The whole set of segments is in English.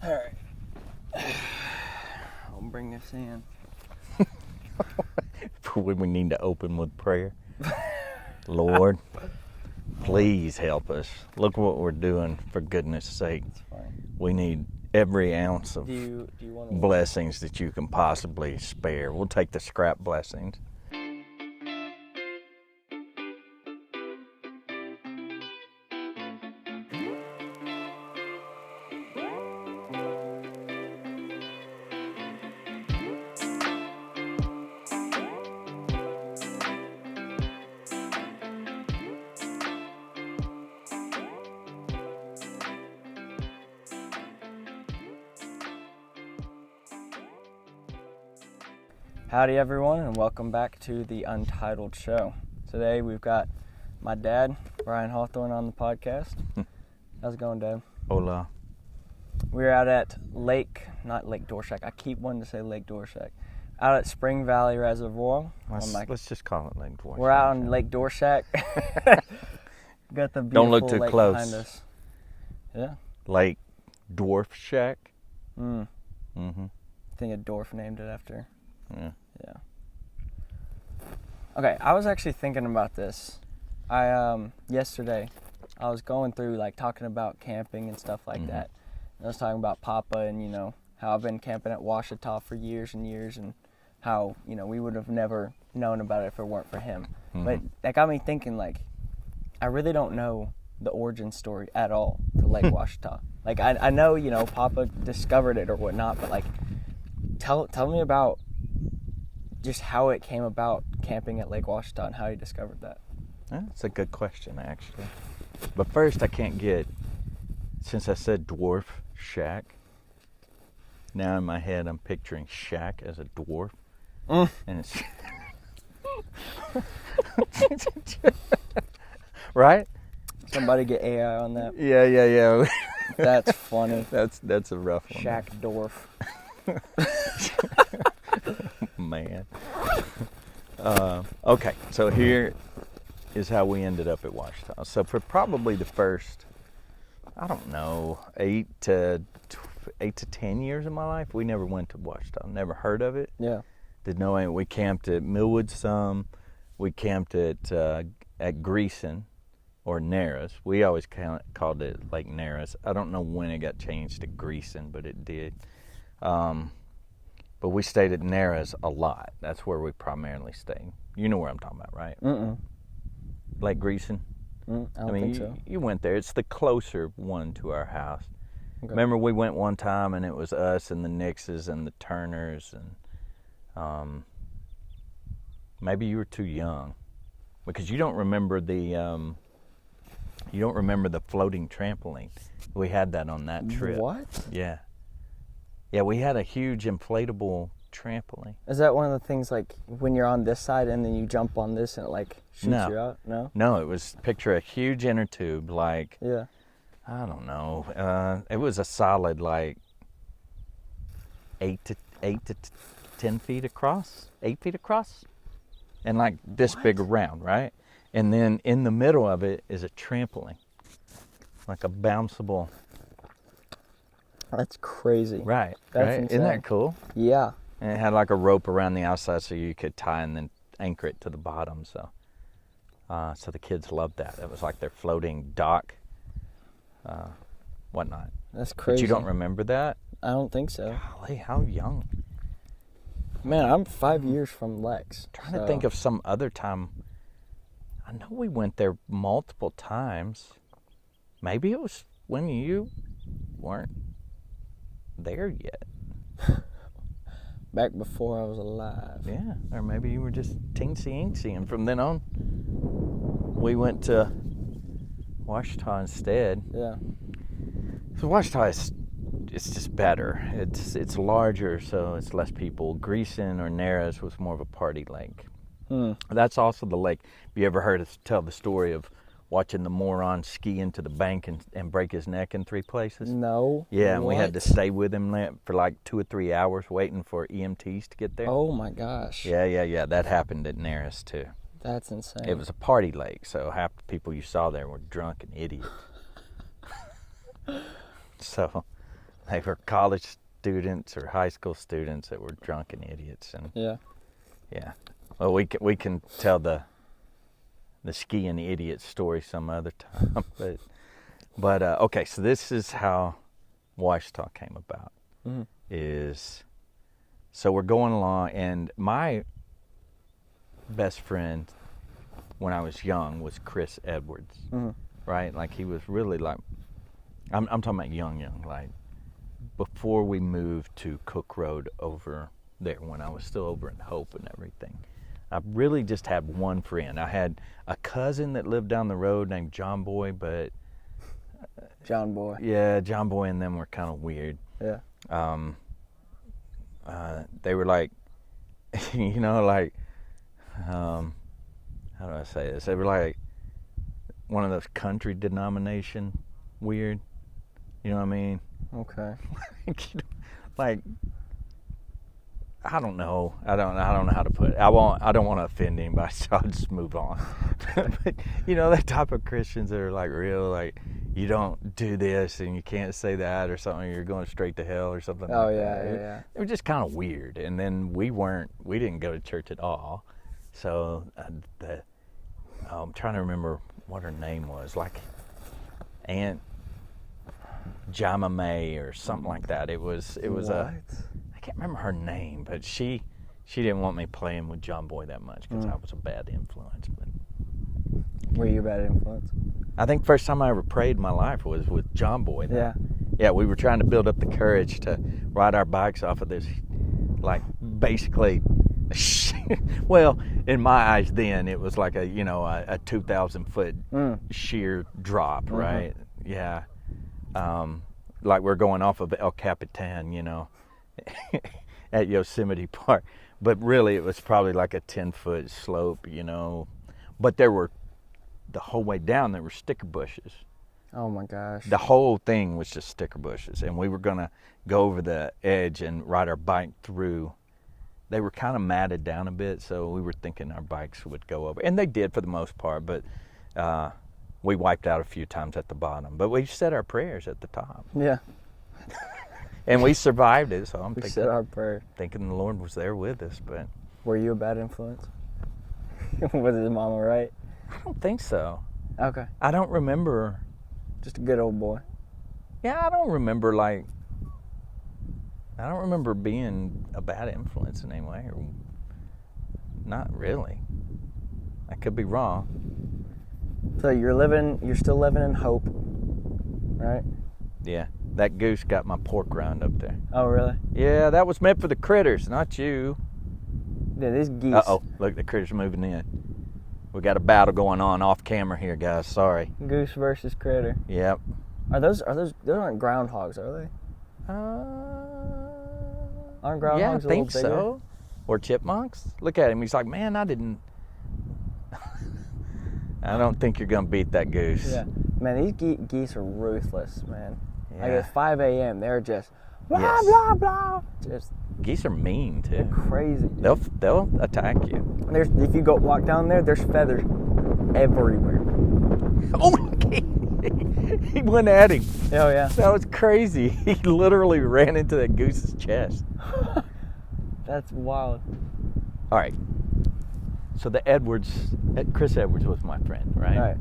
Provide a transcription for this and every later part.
Alright. I'll bring this in. We need to open with prayer. Lord, please help us. Look what we're doing, for goodness sake. It's fine. We need every ounce of Do you want to blessings that you can possibly spare. We'll take the scrap blessings. Howdy everyone, and welcome back to the Untitled Show. Today we've got my dad, Brian Hawthorne, on the podcast. How's it going, Dad? Hola. We're out at not Lake Dorshak. I keep wanting to say Lake Dorshak. Out at Spring Valley Reservoir. Let's just call it Lake Dorshak. We're out on Lake Dorshak. Got the beautiful Don't look too lake close. behind us. Yeah. Lake Dwarf Shack. Mm. Mm-hmm. I think a dwarf named it after. Yeah. Yeah. Okay, I was actually thinking about this. Yesterday, I was going through talking about camping and stuff like that. And I was talking about Papa and how I've been camping at Washita for years and years, and how we would have never known about it if it weren't for him. But that got me thinking, I really don't know the origin story at all to Lake Washita. I know Papa discovered it or whatnot, but tell me about just how it came about camping at Lake Washita and how you discovered that. That's a good question, actually. But first, I can't get, since I said dwarf shack, now in my head I'm picturing shack as a dwarf. And it's... Right? Somebody get AI on that. Yeah. That's funny. That's a rough one. Shack dwarf. Man. Okay, so here is how we ended up at Washita. So for probably the first, I don't know, 8 to 10 years of my life, we never went to Washita. Never heard of it. Yeah. Didn't know it. We camped at Millwood some. We camped at Greason or Narrows. We always called it Lake Narrows. I don't know when it got changed to Greason, but it did. But we stayed at Narrows a lot. That's where we primarily stayed. You know where I'm talking about, right? Lake Greason? I don't think so. You went there. It's the closer one to our house. Okay. Remember we went one time and it was us and the Nixes and the Turners and maybe you were too young because you don't remember the floating trampoline. We had that on that trip. What? Yeah. Yeah, we had a huge inflatable trampoline. Is that one of the things when you're on this side and then you jump on this and it shoots you out? No? No, it was, picture a huge inner tube yeah. I don't know. It was a solid 8 to 10 feet across, 8 feet across, and this big around, right? And then in the middle of it is a trampoline, like a bounceable. That's crazy. Right. That's right? insane. Isn't that cool? Yeah. And it had a rope around the outside so you could tie and then anchor it to the bottom. So the kids loved that. It was like their floating dock, whatnot. That's crazy. But you don't remember that? I don't think so. Golly, how young. Man, I'm 5 years from Lex. Trying to think of some other time. I know we went there multiple times. Maybe it was when you weren't there yet. Back before I was alive. Yeah, or maybe you were just teensy-inksy, and from then on, we went to Washita instead. Yeah. So Washita it's just better. It's larger, so it's less people. Greason or Narrows was more of a party lake. That's also the lake. Have you ever heard us tell the story of watching the moron ski into the bank and break his neck in 3 places? No. Yeah, and what? we had to stay with him for 2 or 3 hours waiting for EMTs to get there. Oh my gosh. Yeah. That happened at Narrows too. That's insane. It was a party lake, so half the people you saw there were drunk and idiots. So They were college students or high school students that were drunken idiots, and Yeah. yeah. Well, we can tell the skiing idiot story some other time, but okay. So this is how Washita came about. Mm-hmm. So we're going along, and my best friend when I was young was Chris Edwards, right? Like he was really like, I'm talking about young, like before we moved to Cook Road over there, when I was still over in Hope and everything. I really just had one friend. I had a cousin that lived down the road named John Boy, but John Boy. yeah, John Boy and them were kind of weird. Yeah. They were like, you know, like, how do I say this? They were like one of those country denomination weird. You know what I mean? Okay. Like, I don't know. I don't know how to put it. I don't want to offend anybody, so I'll just move on. But you know, that type of Christians that are like real, like you don't do this and you can't say that or something. You're going straight to hell or something. Oh like yeah, that. yeah. It was just kind of weird. And then we didn't go to church at all. So I'm trying to remember what her name was, like Aunt Jama May or something like that. It was What? I can't remember her name, but she didn't want me playing with John Boy that much because I was a bad influence. But Were you a bad influence? I think first time I ever prayed in my life was with John Boy. Yeah. Yeah, we were trying to build up the courage to ride our bikes off of this, like basically, well, in my eyes then it was like a 2,000 foot sheer drop, right? Yeah. Like we're going off of El Capitan, you know, at Yosemite Park. But really it was probably like a 10-foot slope, you know. But the whole way down there were sticker bushes. Oh my gosh. The whole thing was just sticker bushes. And we were going to go over the edge and ride our bike through. They were kind of matted down a bit, so we were thinking our bikes would go over. And they did for the most part, but we wiped out a few times at the bottom. But we said our prayers at the top. Yeah. And we survived it, so I'm We said our prayer. thinking the Lord was there with us. But Were you a bad influence? Was his mama right? I don't think so. Okay. I don't remember. Just a good old boy. Yeah, I don't remember being a bad influence in any way. Or not really. I could be wrong. So you're still living in Hope, right? Yeah, that goose got my pork rind up there. Oh, really? Yeah, that was meant for the critters, not you. Yeah, these geese. Uh-oh, look, the critters moving in. We got a battle going on off camera here, guys. Sorry. Goose versus critter. Yep. Those aren't groundhogs, are they? Aren't groundhogs Yeah, I a little think bigger? so. Or chipmunks. Look at him. He's like, man, I didn't. I don't think you're gonna beat that goose. Yeah. Man, these geese are ruthless, man. Yeah. Like at 5 a.m., they're just blah, Yes. blah, blah. Just Geese are mean too. crazy. Dude. They'll attack you. If you go walk down there, there's feathers everywhere. Oh, he went at him. Oh, yeah. That was crazy. He literally ran into that goose's chest. That's wild. All right. So Chris Edwards was my friend, right? Right.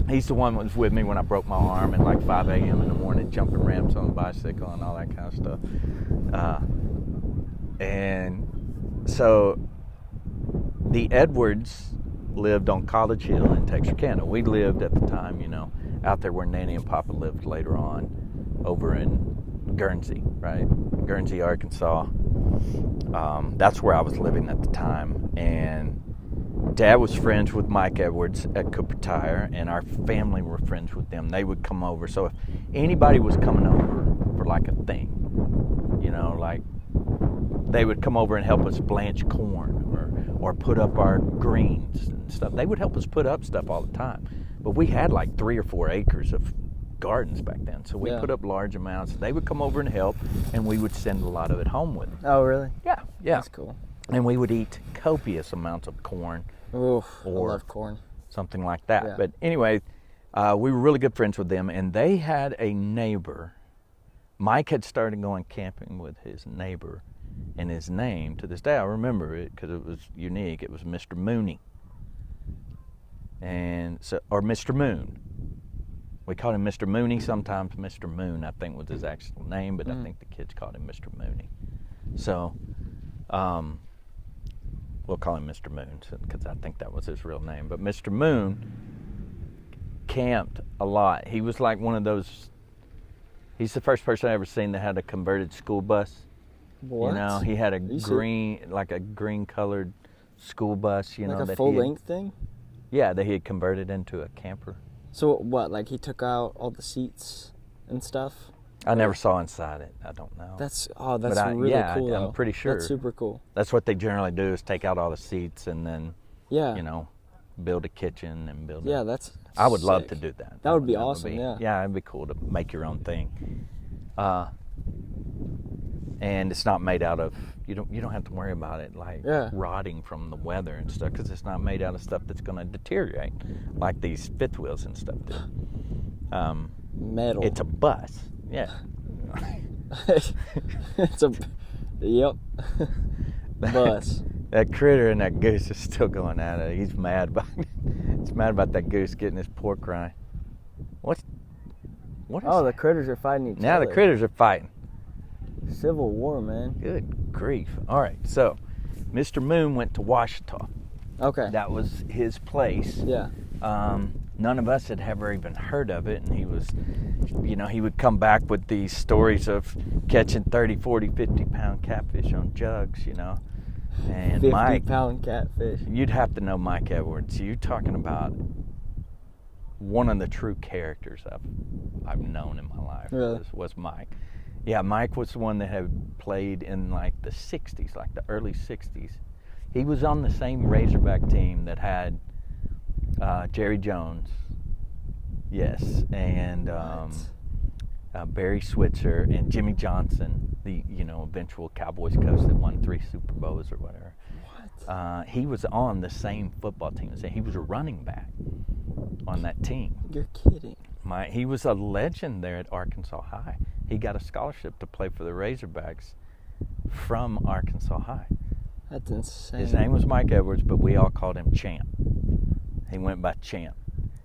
He's the one that was with me when I broke my arm at like 5 a.m. in the morning, jumping ramps on a bicycle and all that kind of stuff. And so the Edwards lived on College Hill in Texarkana. We lived at the time, out there where Nanny and Papa lived later on, over in Guernsey, right? Guernsey, Arkansas. That's where I was living at the time. And Dad was friends with Mike Edwards at Cooper Tire, and our family were friends with them. They would come over. So if anybody was coming over for like a thing, like they would come over and help us blanch corn or put up our greens and stuff. They would help us put up stuff all the time. But we had like 3 or 4 acres of gardens back then. So we put up large amounts. They would come over and help, and we would send a lot of it home with them. Oh, really? Yeah. That's cool. And we would eat copious amounts of corn. Oof, or I love corn. Something like that. Yeah. But anyway, we were really good friends with them, and they had a neighbor Mike had started going camping with his neighbor, and his name, to this day, I remember it because it was unique. It was Mr. Mooney. Or Mr. Moon. We called him Mr. Mooney, sometimes Mr. Moon, I think was his actual name, but I think the kids called him Mr. Mooney. So, we'll call him Mr. Moon because I think that was his real name. But Mr. Moon camped a lot. He was like one of those, he's the first person I ever seen that had a converted school bus. What? You know, he had a green colored school bus, you know. Like a full length thing? Yeah, that he had converted into a camper. So what, like he took out all the seats and stuff? I never saw inside it. I don't know. That's really cool though. I'm pretty sure. That's super cool. That's what they generally do is take out all the seats and then, yeah, you know, build a kitchen and build that's I would sick. love to do that. That would be awesome, yeah. Yeah, it'd be cool to make your own thing. And it's not made out of, you don't have to worry about it like rotting from the weather and stuff because it's not made out of stuff that's going to deteriorate like these fifth wheels and stuff do. Metal. It's a bus. Yeah. It's a bus. That critter and that goose is still going at it. He's mad about that goose getting his pork rind. What is the critters are fighting each other. Now the critters are fighting. Civil War, man. Good grief. All right, so Mr. Moon went to Washita. Okay. That was his place. Yeah. None of us had ever even heard of it, and he was, you know, he would come back with these stories of catching 30, 40, 50-pound catfish on jugs, you know. And 50-pound catfish. You'd have to know Mike Edwards. You're talking about one of the true characters I've known in my life. Really? Was Mike. Yeah, Mike was the one that had played in like the 60s, like the early 60s. He was on the same Razorback team that had Jerry Jones, yes, and Barry Switzer and Jimmy Johnson, the eventual Cowboys coach that won 3 Super Bowls or whatever. What? He was on the same football team. He was a running back on that team. You're kidding. He was a legend there at Arkansas High. He got a scholarship to play for the Razorbacks from Arkansas High. That's insane. His name was Mike Edwards, but we all called him Champ. He went by Champ.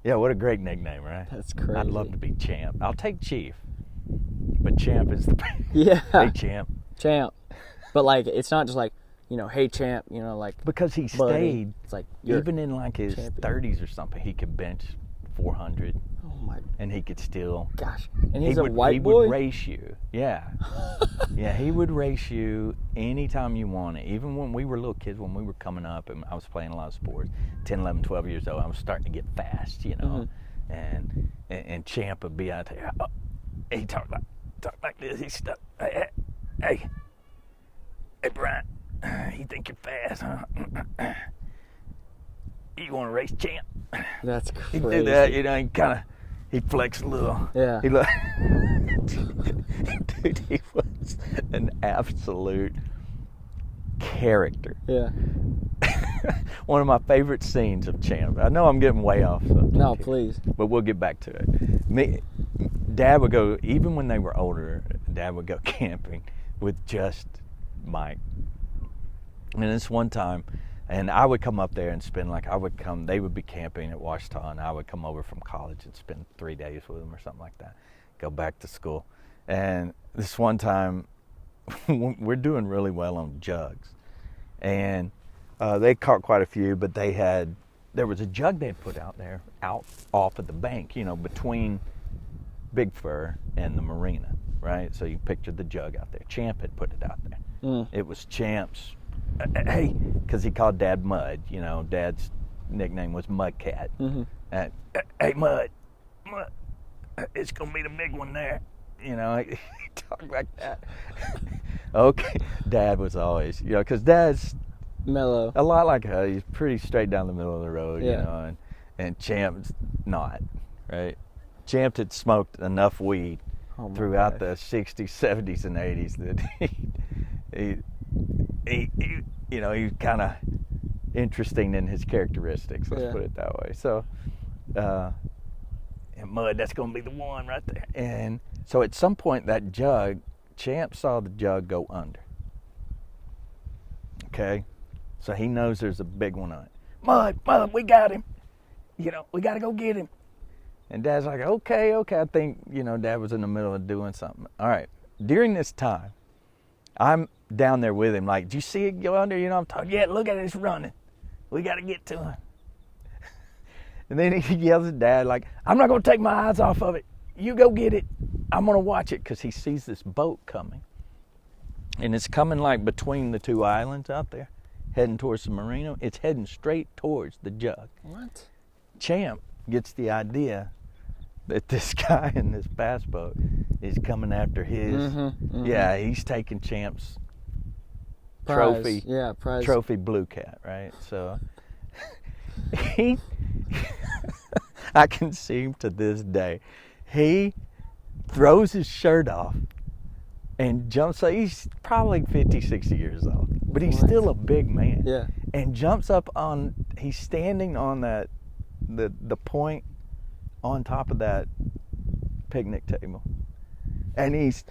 Yeah, what a great nickname, right? That's crazy. I'd love to be Champ. I'll take Chief, but Champ is the yeah. Hey, Champ. Champ. But like, it's not just like, hey, Champ, like. Because he stayed. It's like even in like his champion. 30s or something, he could bench 400. Oh my. And he could still. Gosh. And he's a white boy? He would race you. Yeah. Yeah, he would race you anytime you wanted. Even when we were little kids, when we were coming up and I was playing a lot of sports, 10, 11, 12 years old, I was starting to get fast, Mm-hmm. And Champ would be out there. Oh, he talked like this. He stuck. Hey, Brian, you think you're fast, huh? You want to race, Champ? That's crazy. He'd do that, he flexed a little. Yeah. Dude, he was an absolute character. Yeah. One of my favorite scenes of Champ. I know I'm getting way off subject. No, here, please. but we'll get back to it. Dad would go, even when they were older, Dad would go camping with just Mike. And this one time, and I would come up there and spend they would be camping at Washita, and I would come over from college and spend 3 days with them or something like that, go back to school. And this one time, we're doing really well on jugs. And they caught quite a few, but there was a jug they had put out there, off of the bank, between Big Fur and the marina, right? So you picture the jug out there. Champ had put it out there. It was Champ's. Hey, because he called Dad Mud. Dad's nickname was Mudcat. Mm-hmm. Hey, Mud, it's gonna be the big one there. He talked like that. Okay, Dad was always, because Dad's mellow, a lot like her. He's pretty straight down the middle of the road, yeah. And Champ's not, right? Champ had smoked enough weed throughout the 60s, 70s, and 80s that he was kind of interesting in his characteristics. Let's put it that way. So, Mud, that's going to be the one right there. And so at some point, that jug, Champ saw the jug go under. Okay? So he knows there's a big one on it. Mud, we got him. You know, we got to go get him. And Dad's like, okay. I think, Dad was in the middle of doing something. All right. During this time, I'm down there with him. Like, do you see it go under? I'm talking, yeah, look at it, it's running. We got to get to him. And then he yells at Dad, like, I'm not going to take my eyes off of it. You go get it. I'm going to watch it, because he sees this boat coming. And it's coming like between the two islands out there, heading towards the marina. It's heading straight towards the jug. What? Champ gets the idea that this guy in this bass boat is coming after his. Yeah, he's taking Champ's prize. Trophy blue cat, right? So he, I can see him to this day. He throws his shirt off and jumps up. He's probably 50, 60 years old, but he's still a big man. Yeah. And jumps up he's standing on that, the point on top of that picnic table. And he's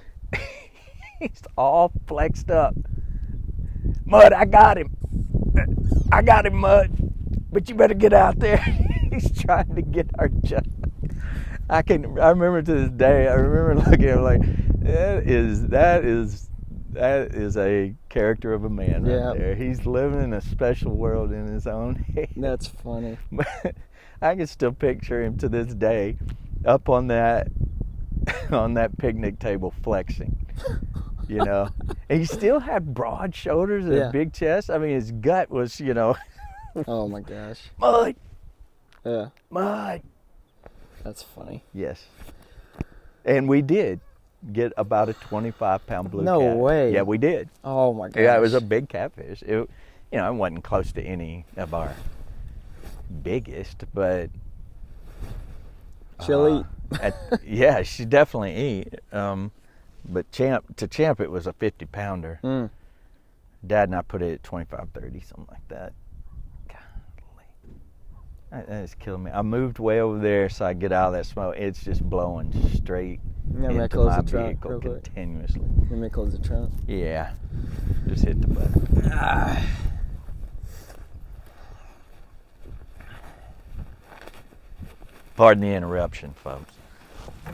all flexed up. Mud, I got him. Mud. But you better get out there. He's trying to get our jug. I remember to this day, I remember looking at him like, that is a character of a man right there. He's living in a special world in his own head. That's funny. But I can still picture him to this day up on that picnic table flexing. And he still had broad shoulders and a big chest. I mean, his gut was, Oh my gosh. Mud. Yeah. Mud. That's funny. Yes. And we did get about a 25-pound blue cat. No way. Yeah, we did. Oh my gosh. Yeah, it was a big catfish. It wasn't close to any of our biggest, but she'll eat. Yeah, she definitely eat. But Champ, it was a 50-pounder. Dad and I put it at 25, 30, something like that. Golly. That is killing me. I moved way over there so I get out of that smoke. It's just blowing straight into my vehicle continuously. You may close the trunk. Yeah. Just hit the button. Pardon the interruption, folks. I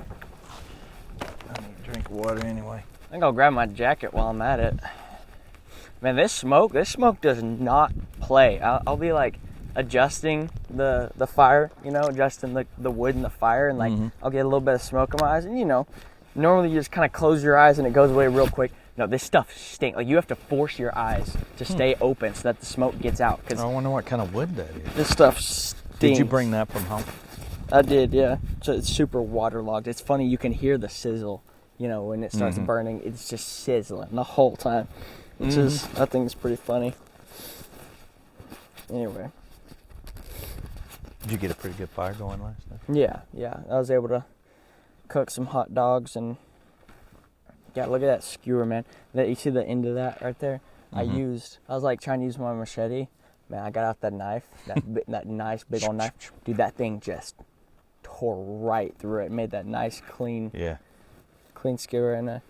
need to drink water anyway. I think I'll grab my jacket while I'm at it. Man, this smoke does not play. I'll be like adjusting the fire, adjusting the wood and the fire, and like I'll get a little bit of smoke in my eyes, and normally you just kind of close your eyes and it goes away real quick. No, this stuff stinks. Like you have to force your eyes to stay open so that the smoke gets out. Cause I wonder what kind of wood that is. this stuff stinks. Did you bring that from home? I did, yeah. So it's super waterlogged. It's funny, you can hear the sizzle, when it starts burning. It's just sizzling the whole time. Which is, I think it's pretty funny. Anyway. Did you get a pretty good fire going last night? Yeah. I was able to cook some hot dogs and look at that skewer, man. You see the end of that right there? I was like trying to use my machete. Man, I got out that knife, that nice big old knife. Dude, that thing just tore right through it. Made that nice clean skewer, and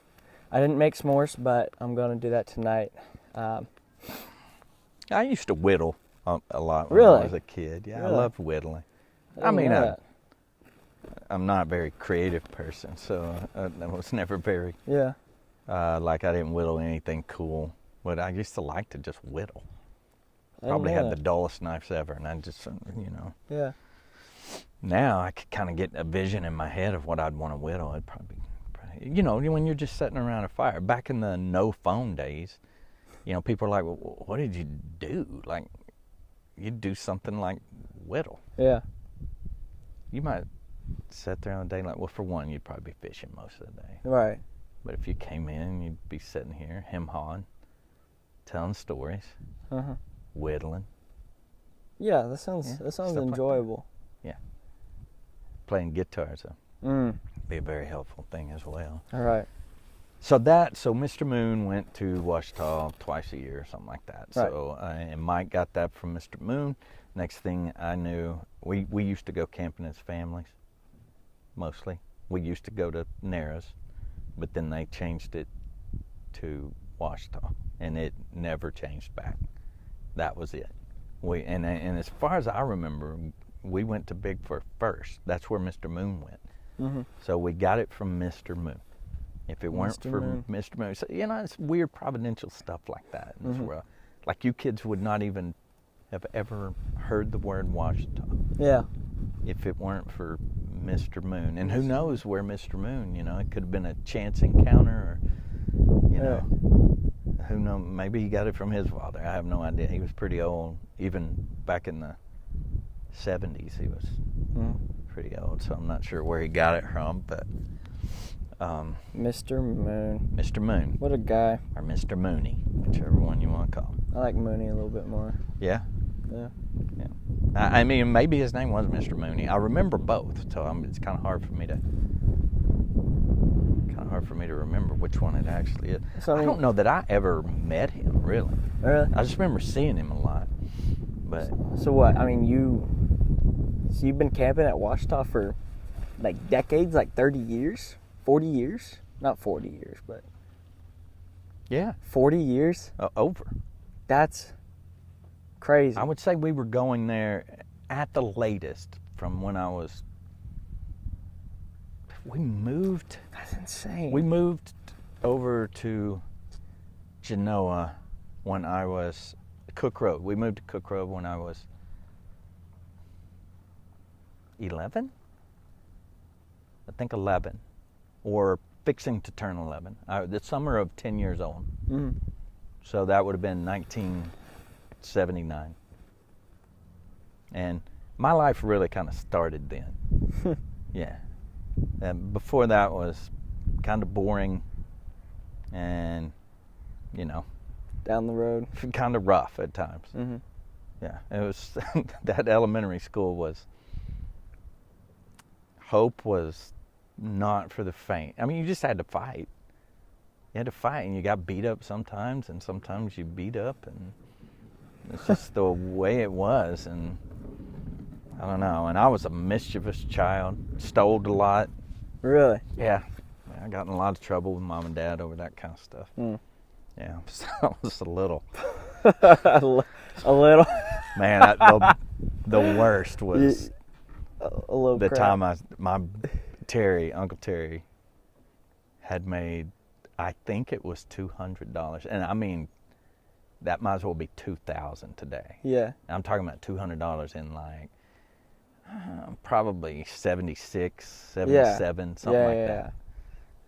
I didn't make s'mores, but I'm gonna do that tonight. I used to whittle a lot when really? I was a kid. Yeah, really? I loved whittling. I'm not a very creative person, so I was never very like I didn't whittle anything cool, but I used to like to just whittle. Probably had the dullest knives ever, and I just, Yeah. Now I could kind of get a vision in my head of what I'd want to whittle. It'd probably, when you're just sitting around a fire. Back in the no phone days, people are like, well, what did you do? Like, you'd do something like whittle. Yeah. You might sit there on a day like, well, for one, you'd probably be fishing most of the day. Right. But if you came in, you'd be sitting here, hem-hawing, telling stories, whittling. Yeah, that sounds enjoyable. Yeah. Playing guitar, so be a very helpful thing as well. All right. So Mr. Moon went to Ouachita twice a year or something like that. Right. So and Mike got that from Mr. Moon. Next thing I knew, we used to go camping as families. mostly. We used to go to Narrows, but then they changed it to Washita, and it never changed back. That was it. And as far as I remember, we went to Bigfoot first. That's where Mr. Moon went. Mm-hmm. So we got it from Mr. Moon. If it weren't Mr. for Moon. Mr. Moon, so, it's weird providential stuff like that in this Mm-hmm. world. Like you kids would not even have ever heard the word Washita Yeah. if it weren't for Mr. Moon. And who knows where Mr. Moon, it could have been a chance encounter, or, who knows, maybe he got it from his father. I have no idea. He was pretty old. Even back in the 70s, he was pretty old, so I'm not sure where he got it from, but Mr. Moon. Mr. Moon. What a guy. Or Mr. Mooney, whichever one you want to call him. I like Mooney a little bit more. Yeah? Yeah. Yeah. I mean, maybe his name was Mr. Mooney. I remember both, so it's kind of hard for me to remember which one it actually is. So, I don't know that I ever met him, really. Really? I just remember seeing him a lot. But So what? I mean, you've been camping at Washita for like decades, like 30 years, 40 years? Not 40 years, but yeah, 40 years? over. That's crazy. I would say we were going there at the latest from when I was. We moved. That's insane. We moved over to Genoa when I was Cook Road. We moved to Cook Road when I was 11. I think 11, or fixing to turn 11. The summer of 10 years old. Mm. So that would have been 1979. And my life really kind of started then. Yeah. And before that was kind of boring and, Down the road. kind of rough at times. Mm-hmm. Yeah. It was, that elementary school was, hope was not for the faint. I mean, you just had to fight. You had to fight, and you got beat up sometimes, and sometimes you beat up, and it's just the way it was. And I don't know. And I was a mischievous child, stole a lot. Really? Yeah, I got in a lot of trouble with mom and dad over that kind of stuff. Mm. Yeah, so I was a little. A little. Man, the worst was a little the crap. time Uncle Terry, had made, I think it was $200, and I mean, that might as well be $2,000 today. Yeah. I'm talking about $200 in like probably 76, 77, something like that.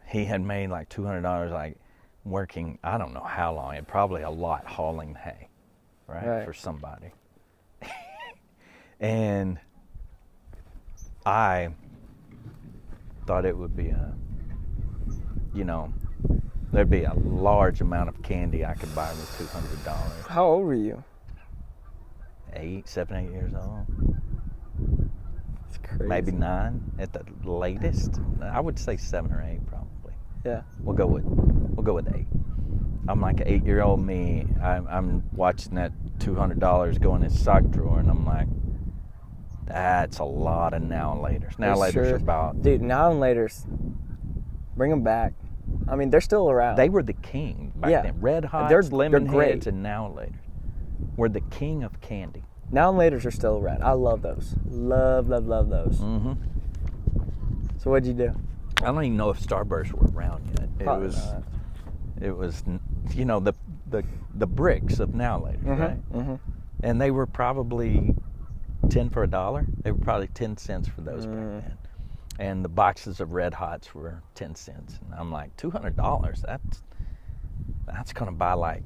He had made like $200 like working, I don't know how long, and probably a lot hauling hay, right. For somebody. And I thought it would be there'd be a large amount of candy I could buy with $200. How old were you? 7, 8 years old. It's crazy. Maybe 9 at the latest. I would say 7 or 8 probably. Yeah. We'll go with 8. I'm like an 8-year-old me. I'm watching that $200 go in his sock drawer, and I'm like, that's a lot of now and laters. Now and laters are about. Dude, now and laters, bring them back. I mean, they're still around. They were the king back then. Red Hots, they're Lemon great. Heads, and now and laters were the king of candy. Now and laters are still around. I love those. Love those. Mm-hmm. So what'd you do? I don't even know if Starbursts were around yet. Probably not. It was, the bricks of now and laters, right? Mm-hmm. And they were probably 10 for $1. They were probably 10 cents for those back then. And the boxes of Red Hots were 10 cents. And I'm like, $200, that's going to buy like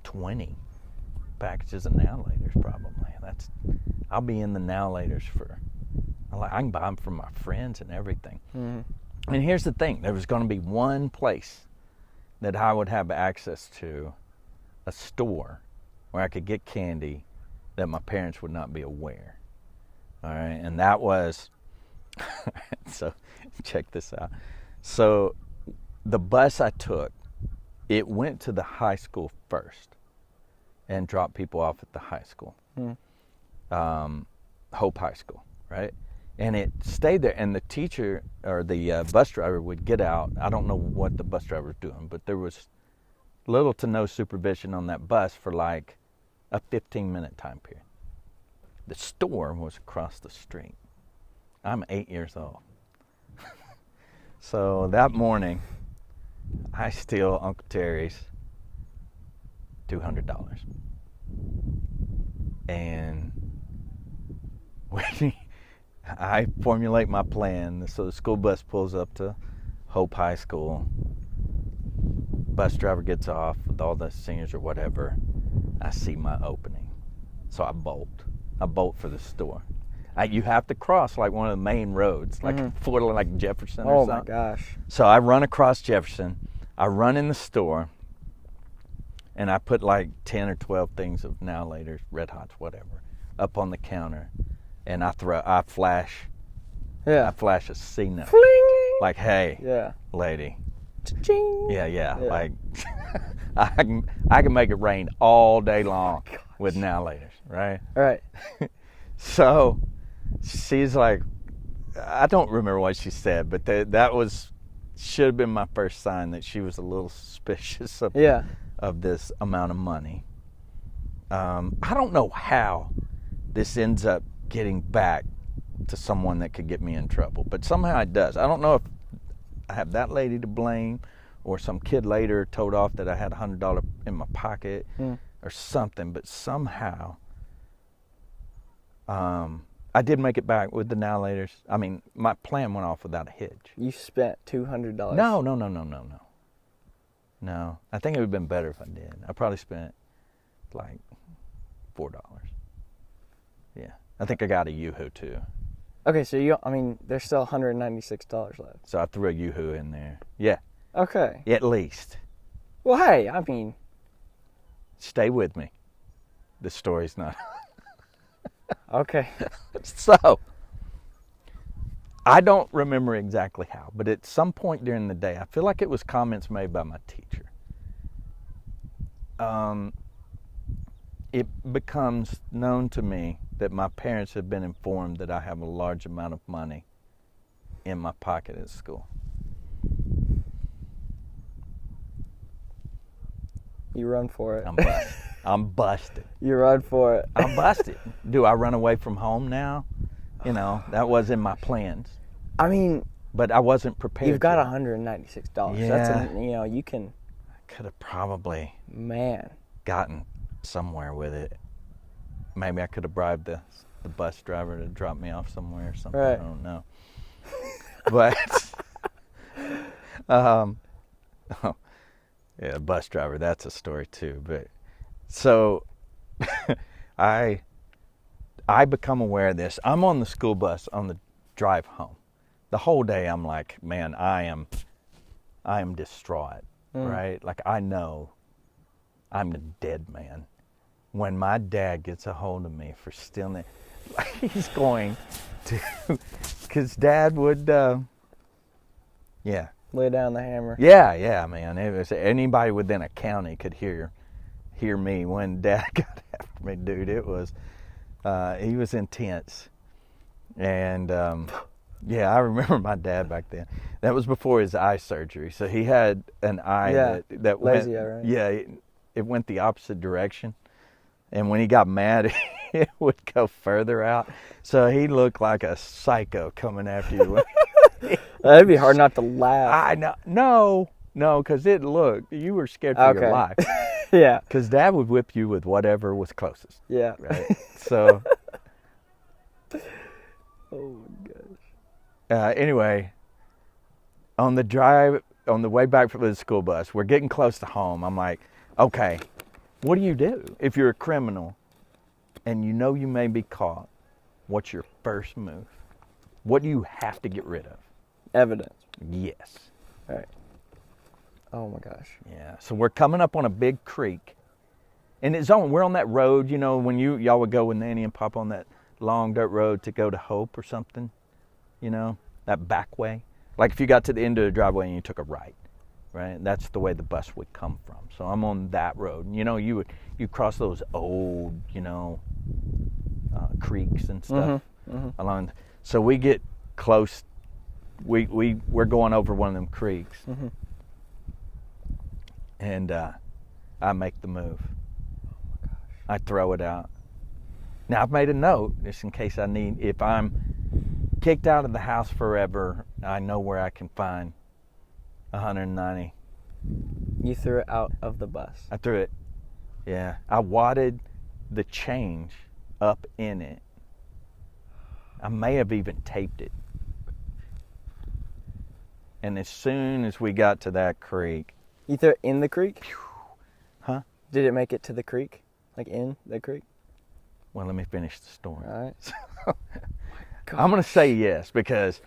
20 packages of Now Laters probably. I'll be in the Now Laters I can buy them from my friends and everything. Mm-hmm. And here's the thing, there was going to be one place that I would have access to, a store where I could get candy that my parents would not be aware. All right, and that was, so check this out. So the bus I took, it went to the high school first and dropped people off at the high school, Hope High School, right? And it stayed there, and the teacher or the bus driver would get out. I don't know what the bus driver was doing, but there was little to no supervision on that bus for like a 15-minute time period. The store was across the street. I'm 8 years old. So that morning, I steal Uncle Terry's $200. And I formulate my plan. So the school bus pulls up to Hope High School. Bus driver gets off with all the seniors or whatever. I see my opening. So I bolt. I bolt for the store. You have to cross like one of the main roads, like like Jefferson or something. Oh my gosh. So I run across Jefferson. I run in the store. And I put like 10 or 12 things of Now Later, Red Hots, whatever, up on the counter. And I flash a C note. Fling! Like, hey, Yeah. lady. Cha-ching! Yeah. Like, I can make it rain all day long with Now Laters, right? All right. So she's like, I don't remember what she said, but that should have been my first sign that she was a little suspicious of this amount of money. I don't know how this ends up getting back to someone that could get me in trouble, but somehow it does. I don't know if I have that lady to blame or some kid later told off that I had $100 in my pocket or something, but somehow I did make it back with the Now Laters. I mean, my plan went off without a hitch. You spent $200. No. No, I think it would have been better if I did. I probably spent like $4. Yeah, I think I got a Yoo-hoo too. Okay, so there's still $196 left. So I threw a Yoo-hoo in there. Yeah. Okay. At least. Well, hey, Stay with me. The story's not. Okay. So, I don't remember exactly how, but at some point during the day, I feel like it was comments made by my teacher. It becomes known to me that my parents have been informed that I have a large amount of money in my pocket at school. You run for it. I'm busted. You run for it. I'm busted. Do I run away from home now? That was in my plans. But I wasn't prepared. You've got $196. Yeah. That's you can. I could have probably gotten somewhere with it. Maybe I could have bribed the bus driver to drop me off somewhere or something. Right. I don't know. But yeah, bus driver, that's a story too. But so I become aware of this. I'm on the school bus on the drive home. The whole day I'm like, man, I am distraught, right? Like I know I'm a dead man. When my dad gets a hold of me for stealing, he's going to, because Dad would, lay down the hammer. Yeah, man. It was, anybody within a county could hear me when Dad got after me, dude. It was, he was intense, and I remember my dad back then. That was before his eye surgery, so he had an eye that lazy went, eye, right? Yeah, it went the opposite direction. And when he got mad, it would go further out. So he looked like a psycho coming after you. That'd be hard not to laugh. I know. No, because you were scared for your life. Yeah. Because Dad would whip you with whatever was closest. Yeah. Right? So. Oh, my gosh. Anyway, on the way back from the school bus, we're getting close to home. I'm like, okay. What do you do if you're a criminal and you know you may be caught? What's your first move? What do you have to get rid of? Evidence. Yes. All right. Oh my gosh. Yeah. So we're coming up on a big creek, and we're on that road. When y'all would go with Nanny and Pop on that long dirt road to go to Hope or something. That back way. Like if you got to the end of the driveway and you took a right. Right, that's the way the bus would come from. So I'm on that road. You cross those old, creeks and stuff along. So we get close. We're going over one of them creeks, Mm-hmm. and I make the move. I throw it out. Now I've made a note just in case if I'm kicked out of the house forever, I know where I can find 190. You threw it out of the bus. I threw it. Yeah. I wadded the change up in it. I may have even taped it. And as soon as we got to that creek. You threw it in the creek? Huh? Did it make it to the creek? Like in the creek? Well, let me finish the story. All right. I'm going to say yes because,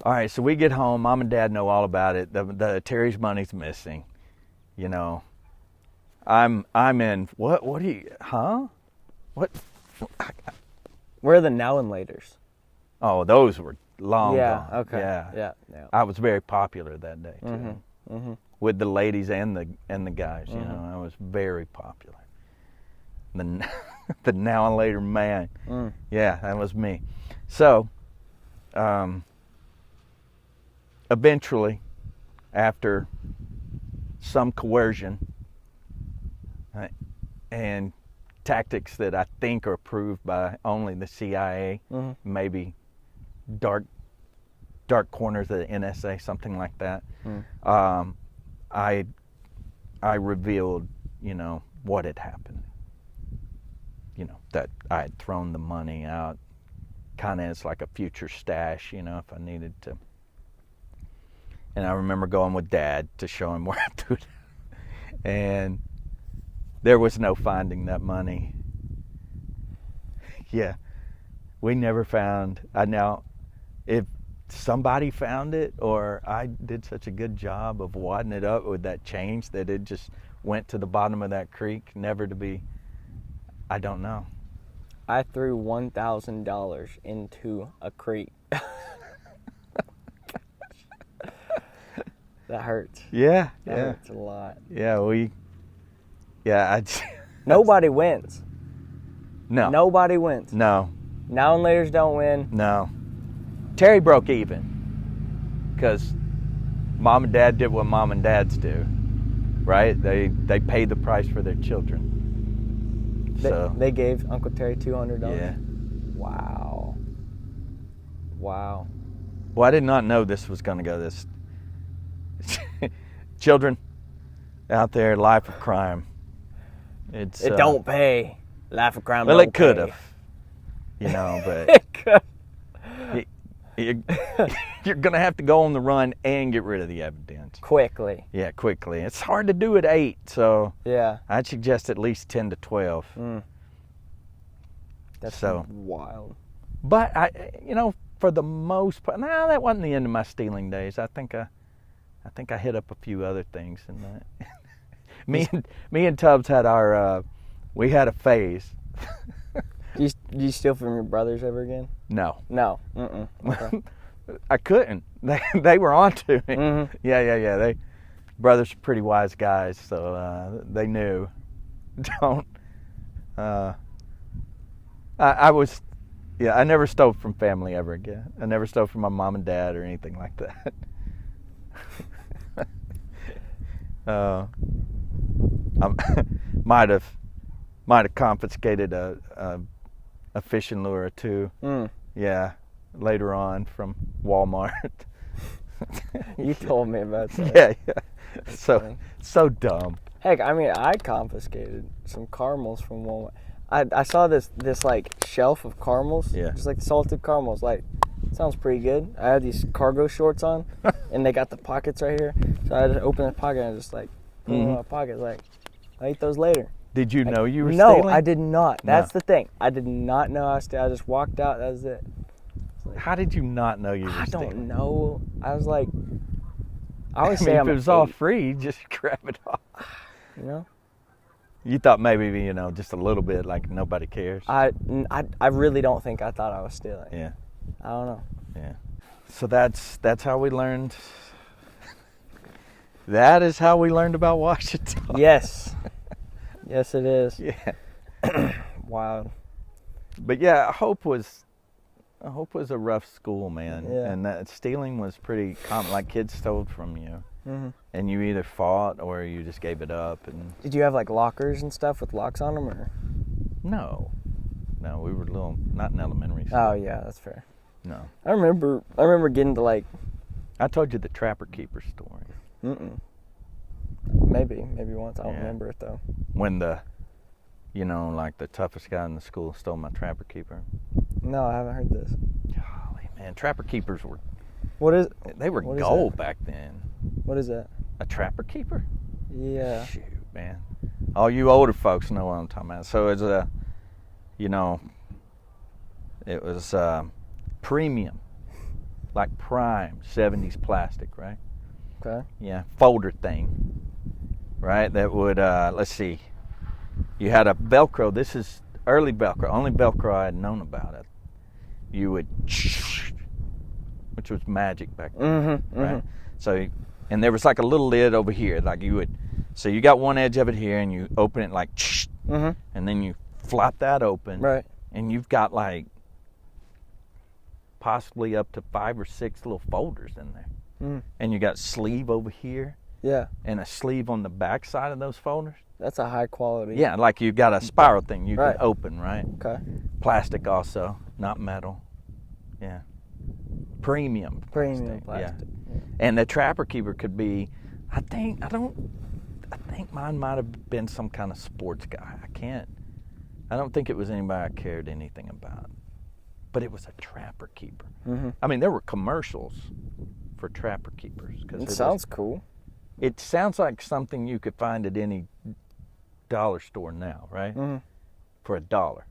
all right, so we get home. Mom and Dad know all about it. The Terry's money's missing. You know, I'm in, what do you, huh? What? Where are the now and laters? Oh, those were long Yeah, gone. okay. Yeah. Yeah. I was very popular that day, too. Mm-hmm. Mm-hmm. With the ladies and the guys, you Mm-hmm. know, I was very popular. The now and later man. Mm. Yeah, that was me. So, eventually, after some coercion and tactics that I think are approved by only the CIA, Mm-hmm. maybe dark corners of the NSA, something like that. Mm. I revealed, you know, what had happened. You know, that I had thrown the money out kind of as like a future stash, you know, if I needed to. And I remember going with Dad to show him where I threw it. And there was no finding that money. Yeah. We never found. If somebody found it or I did such a good job of wadding it up with that change that it just went to the bottom of that creek, never to be, I don't know. I threw $1,000 into a creek. That hurts. Yeah, That hurts a lot. Yeah, Nobody wins. No. Nobody wins. No. Now and laters don't win. No. Terry broke even because Mom and Dad did what Mom and Dads do, right? They paid the price for their children. They gave Uncle Terry $200. Yeah. Wow. Well, I did not know this was going to go this. Children out there, life of crime. It don't pay. Life of crime. Well, don't it could pay. have, you know, but It could. you're going to have to go on the run and get rid of the evidence. Quickly. Yeah, quickly. It's hard to do at 8, so Yeah. I'd suggest at least 10 to 12. That's So. wild. But you know, for the most part, that wasn't the end of my stealing days. I think I hit up a few other things in that. me and Tubbs had we had a phase. Do you steal from your brothers ever again? No. No. Okay. I couldn't. They were on to me. Mm-hmm. Yeah. Brothers are pretty wise guys, so they knew. Don't. I never stole from family ever again. I never stole from my mom and dad or anything like that. I might have confiscated a fishing lure or two. Yeah, later on from Walmart. You told me about that. Yeah. So dumb. Heck, I mean, I confiscated some caramels from Walmart. I saw this like shelf of caramels. Yeah. Just like salted caramels. Like, sounds pretty good. I had these cargo shorts on, and they got the pockets right here. So I just opened the pocket and I just like put them in my pocket. Like, I'll eat those later. Did you know you were No, stealing? I did not. That's No. the thing. I did not know I was stealing. I just walked out. That was it. How did you not know you were I stealing? don't know. I was like, I always I say mean, I'm if it was all 8, free, just grab it off. you know? You thought maybe, you know, just a little bit, like nobody cares. I really don't think I thought I was stealing. Yeah. I don't know. Yeah. So that's how we learned. That is how we learned about Washington. Yes. Yes, it is. Yeah. Wild. But yeah, Hope was Hope was a rough school, man. Yeah. And that stealing was pretty common. Like kids stole from you, Mhm. and you either fought or you just gave it up. And Did you have like lockers and stuff with locks on them, or? no, we were not in elementary school. Oh yeah, that's fair. No. I remember getting to like. I told you the trapper keeper story. Maybe once. I don't remember it though. When like the toughest guy in the school stole my trapper keeper. No, I haven't heard this. Golly, man, trapper keepers were. What is? They were what gold back then. What is that? A trapper keeper? Yeah. Shoot, man. All you older folks know what I'm talking about. So it's it was premium, like prime 70s plastic, right? Okay. Yeah, folder thing, right? That would, let's see, you had a Velcro. This is early Velcro, only Velcro I had known about it. You would, which was magic back then, right? So, and there was like a little lid over here, like you would, so you got one edge of it here, and you open it like, and then you flop that open, Right. and you've got like possibly up to 5 or 6 little folders in there. And you got sleeve over here. Yeah. And a sleeve on the back side of those folders. That's a high quality. Yeah, like you got a spiral thing you Right. can open, right? Okay. Plastic also, not metal. Yeah. Premium Premium plastic. plastic. Yeah. And the trapper keeper could be, I think mine might have been some kind of sports guy. I don't think it was anybody I cared anything about. But it was a trapper keeper. I mean, there were commercials for trapper keepers. It sounds cool. It sounds like something you could find at any dollar store now, right? For $1.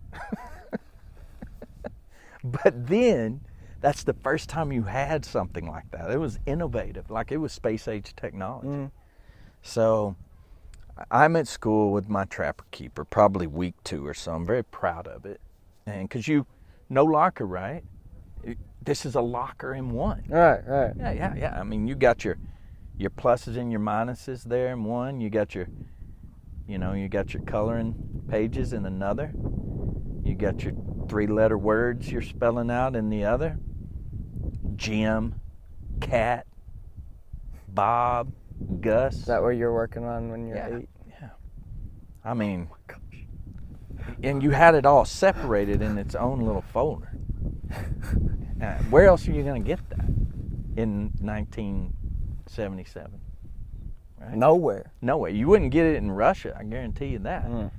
But then, that's the first time you had something like that. It was innovative, like it was space age technology. So, I'm at school with my trapper keeper, probably week 2 or so. I'm very proud of it. And because no locker, right? This is a locker in one. Right. Yeah. I mean, you got your pluses and your minuses there in one. You got your coloring pages in another. You got your 3-letter words you're spelling out in the other. Jim, Cat, Bob, Gus. Is that what you're working on when you're 8? Yeah. I mean, and you had it all separated in its own little folder. Where else are you going to get that in 1977? Right? Nowhere. You wouldn't get it in Russia, I guarantee you that.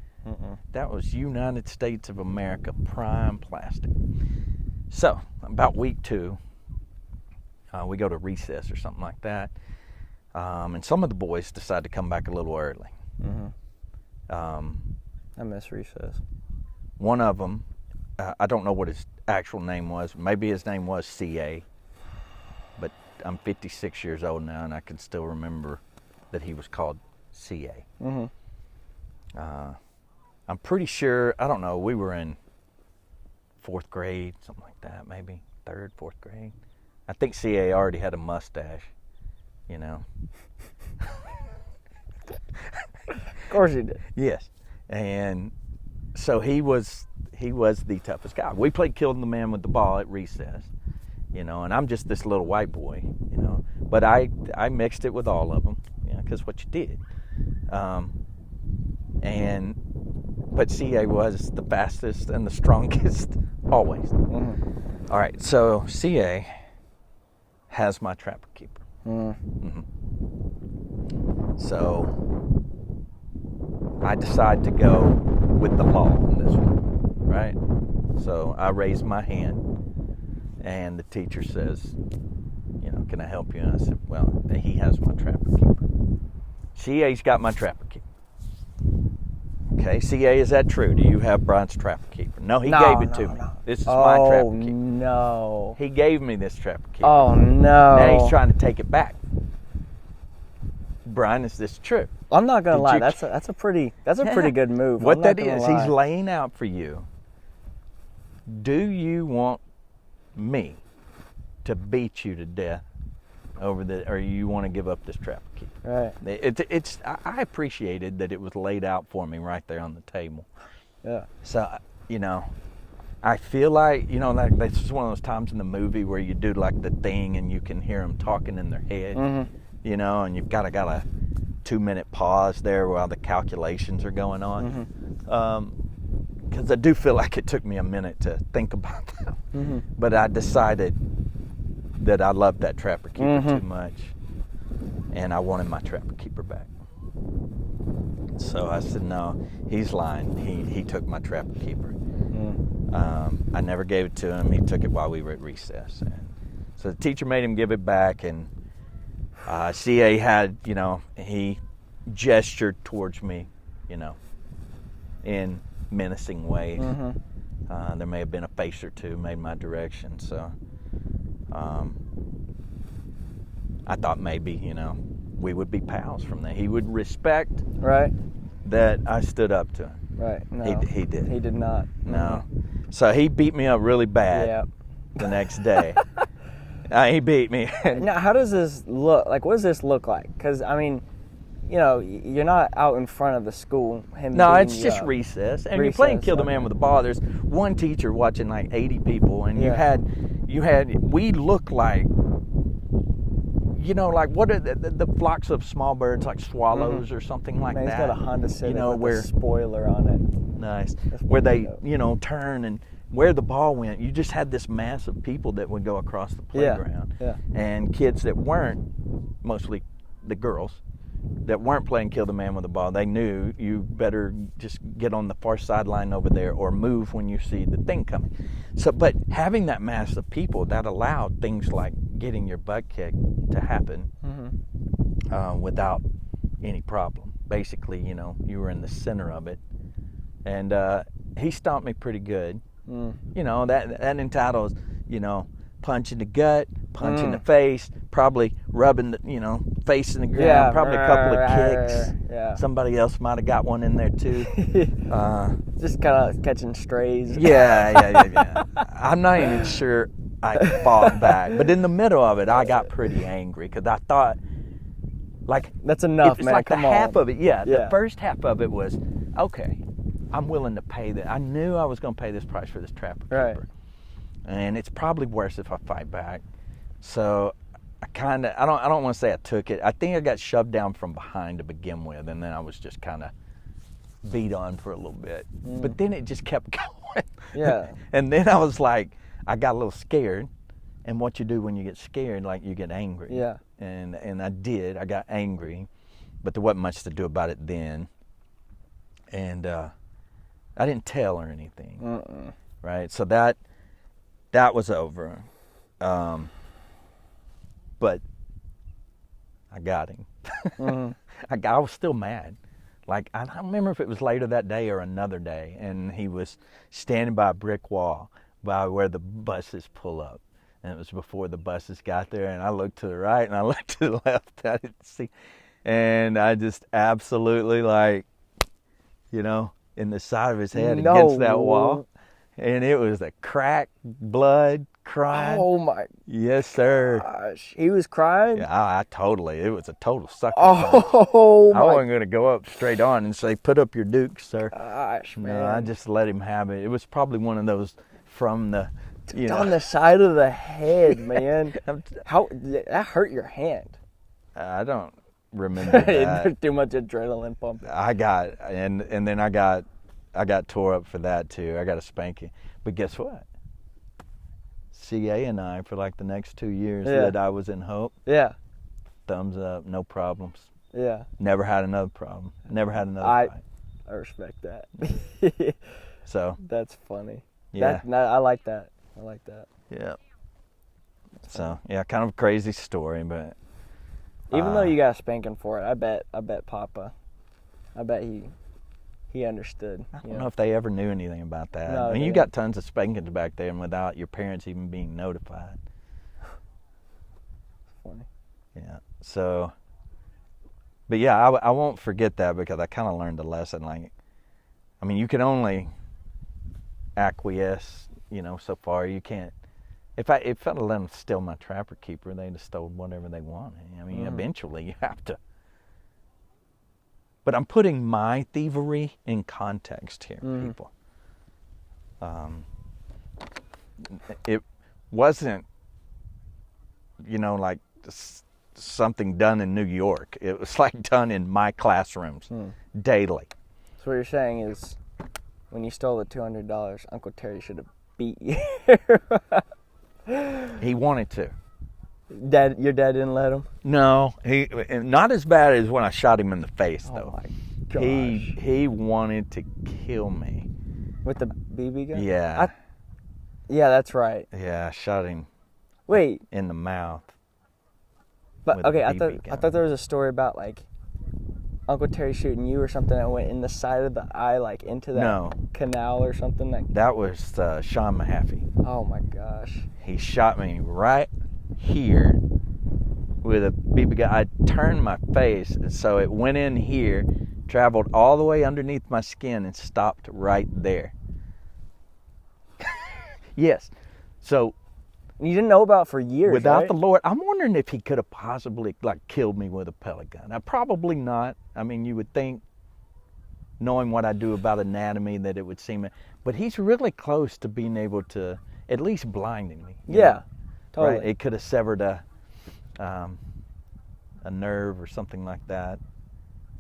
That was United States of America prime plastic. So, about week 2, we go to recess or something like that. And some of the boys decide to come back a little early. I miss recess. One of them, I don't know what his actual name was. Maybe his name was CA. But I'm 56 years old now, and I can still remember that he was called CA. I'm pretty sure, I don't know, we were in 4th grade, something like that, maybe 3rd, 4th grade. I think CA already had a mustache, you know. Of course he did. Yes. And so he was the toughest guy. We played Killed the Man with the Ball at recess, you know, and I'm just this little white boy, you know. But I mixed it with all of them, you know, because what you did. But CA was the fastest and the strongest always. All right, so CA has my trapper keeper. So I decide to go with the law on this one, right? So I raise my hand, and the teacher says, you know, can I help you? And I said, well, he has my trapper keeper. CA's got my trapper keeper. Okay, CA, is that true? Do you have Brian's trapper keeper? No, he gave it to me. This is my trapper keeper. Oh, no. He gave me this trapper keeper. Oh, no. Now he's trying to take it back. Brian, is this true? I'm not gonna lie. That's a pretty good move. What that is, he's laying out for you. Do you want me to beat you to death over or you want to give up this trapper keeper? Right. I appreciated that it was laid out for me right there on the table. Yeah. So, you know, I feel like, like this is one of those times in the movie where you do like the thing and you can hear them talking in their head, and you've got a 2-minute pause there while the calculations are going on. Because I do feel like it took me a minute to think about that. But I decided that I loved that trapper keeper too much, and I wanted my trapper keeper back. So I said, no, he's lying. He took my trapper keeper. I never gave it to him. He took it while we were at recess. And so the teacher made him give it back, and CA had, he gestured towards me, in menacing ways. There may have been a face or two made my direction. So I thought maybe, we would be pals from there. He would respect that I stood up to him. Right. No, he did. He did not. No. So he beat me up really bad the next day. He beat me. Now, how does this look? Like, what does this look like? Because, I mean, you're not out in front of the school. No, it's just recess. And you're playing Kill the Man with a Ball. There's one teacher watching like 80 people. And we look like, like what are the flocks of small birds, like swallows or something like that. He's got a Honda Civic with a spoiler on it. Nice. Where they, turn and where the ball went, you just had this mass of people that would go across the playground. And kids that weren't, mostly the girls, that weren't playing Kill the Man with a Ball, they knew you better just get on the far sideline over there or move when you see the thing coming. So, but having that mass of people, that allowed things like getting your butt kicked to happen without any problem. Basically, you were in the center of it. And he stomped me pretty good. That entitles, punch in the gut, punch in the face, probably rubbing the, face in the ground, probably a couple of kicks. Somebody else might have got one in there too. Just kind of catching strays. Yeah. I'm not even sure I fought back, but in the middle of it, I got pretty angry because I thought, like, that's enough, it's man. like Come the on. half of it. The first half of it was okay. I'm willing to pay that. I knew I was going to pay this price for this trapper keeper. And it's probably worse if I fight back. So I don't want to say I took it. I think I got shoved down from behind to begin with, and then I was just kind of beat on for a little bit. But then it just kept going. And then I was like, I got a little scared. And what you do when you get scared, like, you get angry. And I did. I got angry, but there wasn't much to do about it then. And I didn't tell her anything. Right? So that was over. But I got him. I was still mad. Like, I don't remember if it was later that day or another day, and he was standing by a brick wall by where the buses pull up. And it was before the buses got there, and I looked to the right and I looked to the left. I didn't see. And I just absolutely, like, in the side of his head against that wall. And it was a crack, blood, crying. Oh my. Yes, sir. Gosh. He was crying? Yeah, I totally. It was a total sucker. Oh my. I wasn't going to go up straight on and say, put up your dukes, sir. Gosh, man. No, I just let him have it. It was probably one of those from the, on the side of the head, man. How that hurt your hand? I don't remember that. Too much adrenaline pumping. I got, and then I got tore up for that too. I got a spanking. But guess what? CA and I, for like the next 2 years that I was in Hope. Thumbs up, no problems. Never had another problem. Never had another fight. I respect that. So. That's funny. Yeah. I like that. Yeah. So, kind of a crazy story, but. Even though you got a spanking for it, I bet Papa, he understood. I don't know if they ever knew anything about that. No, I mean, you got tons of spankings back there and without your parents even being notified. Funny. Yeah. So, but yeah, I won't forget that because I kind of learned a lesson. Like, I mean, you can only acquiesce, so far. You can't. If I'd have let them steal my trapper keeper, they'd have stolen whatever they wanted. I mean, eventually you have to. But I'm putting my thievery in context here, people. it wasn't, like something done in New York. It was like done in my classrooms daily. So what you're saying is, when you stole the $200, Uncle Terry should have beat you. He wanted to. Your dad didn't let him? No, he not as bad as when I shot him in the face, though. Oh my gosh. He wanted to kill me. With the BB gun? Yeah. Yeah, that's right. Yeah, I shot him. Wait. In the mouth. But okay, I BB thought there was a story about like Uncle Terry shooting you or something that went in the side of the eye, like into that canal or something. That was Sean Mahaffey. Oh my gosh. He shot me right here with a BB gun. I turned my face, and so it went in here, traveled all the way underneath my skin, and stopped right there. Yes. So you didn't know about it for years, without right? the Lord, I'm wondering if he could have possibly killed me with a pellet gun. Probably not. I mean, you would think, knowing what I do about anatomy, that it would seem. But he's really close to being able to at least blinding me. Yeah, totally. Right? It could have severed a nerve or something like that.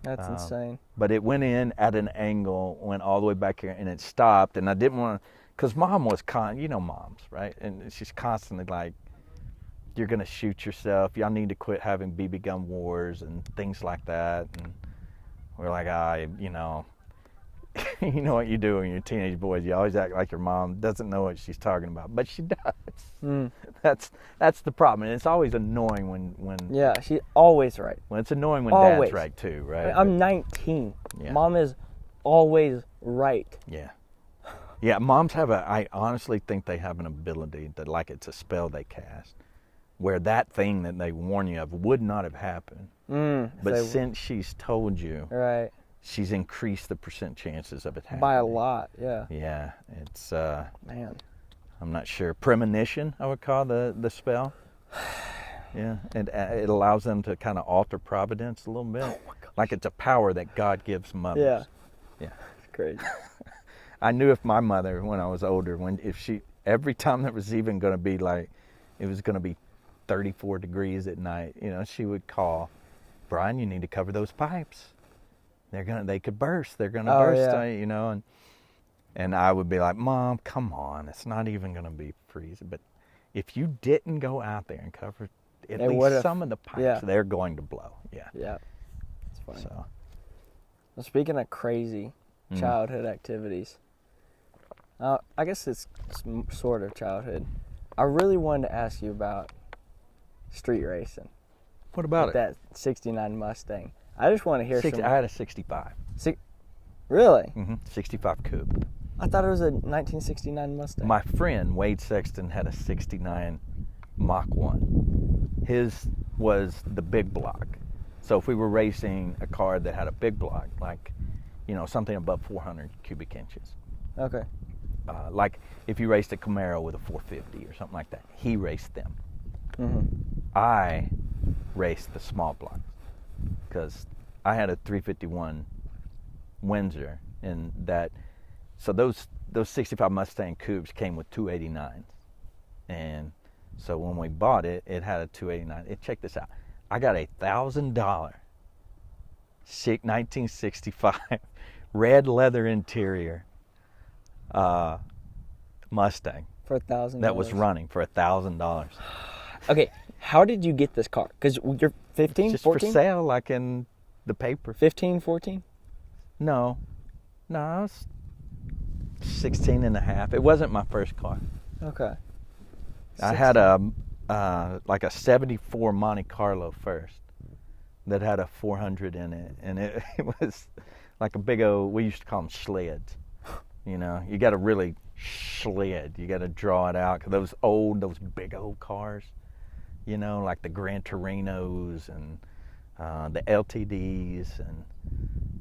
That's insane. But it went in at an angle, went all the way back here, and it stopped. And I didn't want to. Because Mom was moms, right? And she's constantly like, you're going to shoot yourself. Y'all need to quit having BB gun wars and things like that. And we're like, you know what you do when you're teenage boys. You always act like your mom doesn't know what she's talking about. But she does. That's the problem. And it's always annoying when yeah, she's always right. Well, it's annoying when always. Dad's right too, right? I'm 19. Yeah. Mom is always right. Yeah. Yeah, moms I honestly think they have an ability that, like, it's a spell they cast, where that thing that they warn you of would not have happened. But since she's told you, right, she's increased the percent chances of it happening. By a lot, yeah. Yeah, it's, man, I'm not sure. Premonition, I would call the spell. Yeah, and it allows them to kind of alter providence a little bit. Oh my gosh. Like it's a power that God gives mothers. Yeah. Yeah. It's crazy. I knew if my mother, when I was older, every time that was even going to be like, it was going to be 34 degrees at night, she would call, Brian, you need to cover those pipes. They could burst. They're going to burst, yeah. And I would be like, Mom, come on. It's not even going to be freezing. But if you didn't go out there and cover at least some of the pipes, they're going to blow. Yeah. Yeah. It's funny. So. Well, speaking of crazy childhood activities, I guess it's sort of childhood. I really wanted to ask you about street racing. What about it? That 69 Mustang. I just want to hear I had a 65. Really? 65 coupe. I thought it was a 1969 Mustang. My friend, Wade Sexton, had a 69 Mach 1. His was the big block. So if we were racing a car that had a big block, like, something above 400 cubic inches. Okay. Like if you raced a Camaro with a 450 or something like that, he raced them. I raced the small blocks because I had a 351 Windsor, and so those 65 Mustang coupes came with 289s, and so when we bought it, it had a 289. Check this out. I got $1,000 1965 red leather interior Mustang for $1,000. That was running for $1,000. Okay, how did you get this car? Because you're 15, it's just 14? for sale, like in the paper. 15, 14? No, I was 16 and a half. It wasn't my first car. Okay. I had like a 74 Monte Carlo first that had a 400 in it, and it was like a big old, we used to call them sleds. You got to really sled. You got to draw it out. 'Cause those big old cars, like the Gran Torinos and the LTDs, and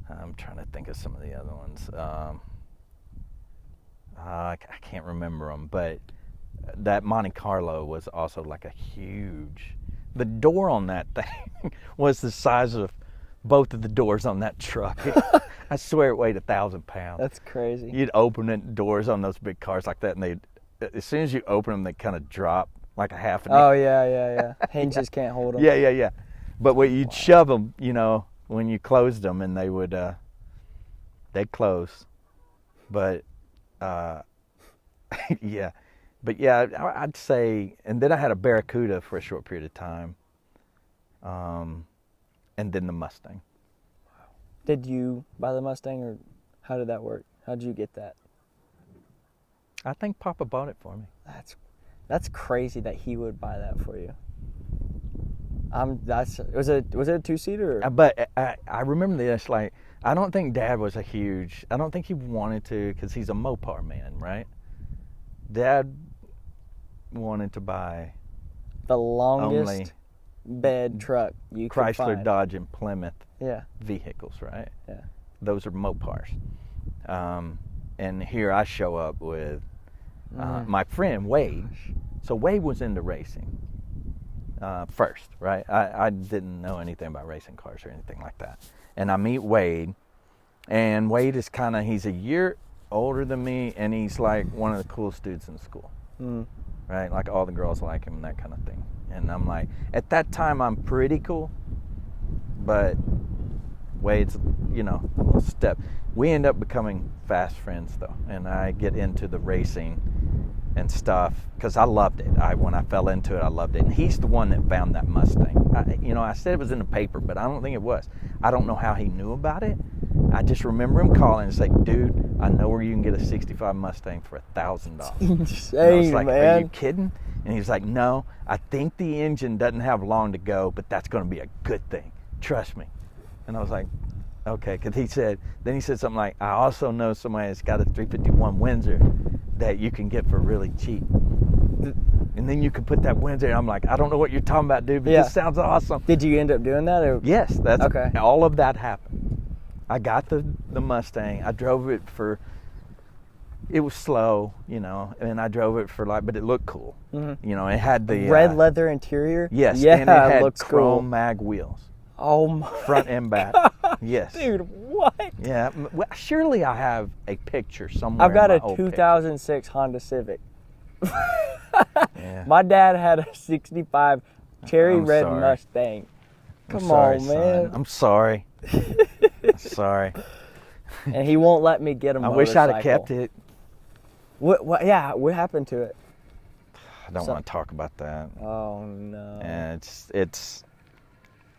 I'm trying to think of some of the other ones. I can't remember them, but that Monte Carlo was also like a huge. The door on that thing was the size of both of the doors on that truck. I swear it weighed 1,000 pounds. That's crazy. You'd open it, doors on those big cars like that, and as soon as you open them, they kind of drop like a half an Oh, inch. yeah. Hinges can't hold them. Yeah. But when you'd shove them, when you closed them, and they would, they'd close. But, yeah. But yeah, I'd say, and then I had a Barracuda for a short period of time. And then the Mustang. Did you buy the Mustang, or how did that work? How did you get that? I think Papa bought it for me. That's crazy that he would buy that for you. Was it a 2-seater? But I remember this, like, I don't think Dad was I don't think he wanted to, because he's a Mopar man, right? Dad wanted to buy The longest only bed truck you could Chrysler, find. Dodge, and Plymouth Yeah. vehicles, right? Yeah. Those are Mopars. And here I show up with my friend Wade. So Wade was into racing first, right? I didn't know anything about racing cars or anything like that. And I meet Wade, and Wade is he's a year older than me, and he's like one of the coolest dudes in school, right? Like all the girls like him and that kind of thing. And I'm like, at that time, I'm pretty cool, but Wade's, a little step. We end up becoming fast friends, though, and I get into the racing and stuff because I loved it. When I fell into it, I loved it. And he's the one that found that Mustang. I said it was in the paper, but I don't think it was. I don't know how he knew about it. I just remember him calling and saying, "Dude, I know where you can get a '65 Mustang for $1,000." Insane, I was like, man. "Are you kidding?" And he's like, "No, I think the engine doesn't have long to go, but that's going to be a good thing. Trust me." And I was like, "Okay," because he said something like, "I also know somebody that's got a 351 Windsor that you can get for really cheap. And then you can put that Windsor." And I'm like, "I don't know what you're talking about, dude, but this sounds awesome." Did you end up doing that? Or? Yes, that's okay. All of that happened. I got the Mustang. I drove it it was slow, and I drove it but it looked cool. Mm-hmm. It had the red leather interior. Yes, yeah, and it had looks chrome cool. mag wheels. Oh my! Front and back. Yes. Dude, what? Yeah. Well, surely I have a picture somewhere. I've got in a my old 2006 Honda Civic. Yeah. My dad had a '65 cherry red sorry. Mustang. Come I'm sorry, on, man. Son. I'm sorry. I'm sorry. And he won't let me get a motorcycle. I wish I'd have kept it. What? Yeah. What happened to it? I don't want to talk about that. Oh no. And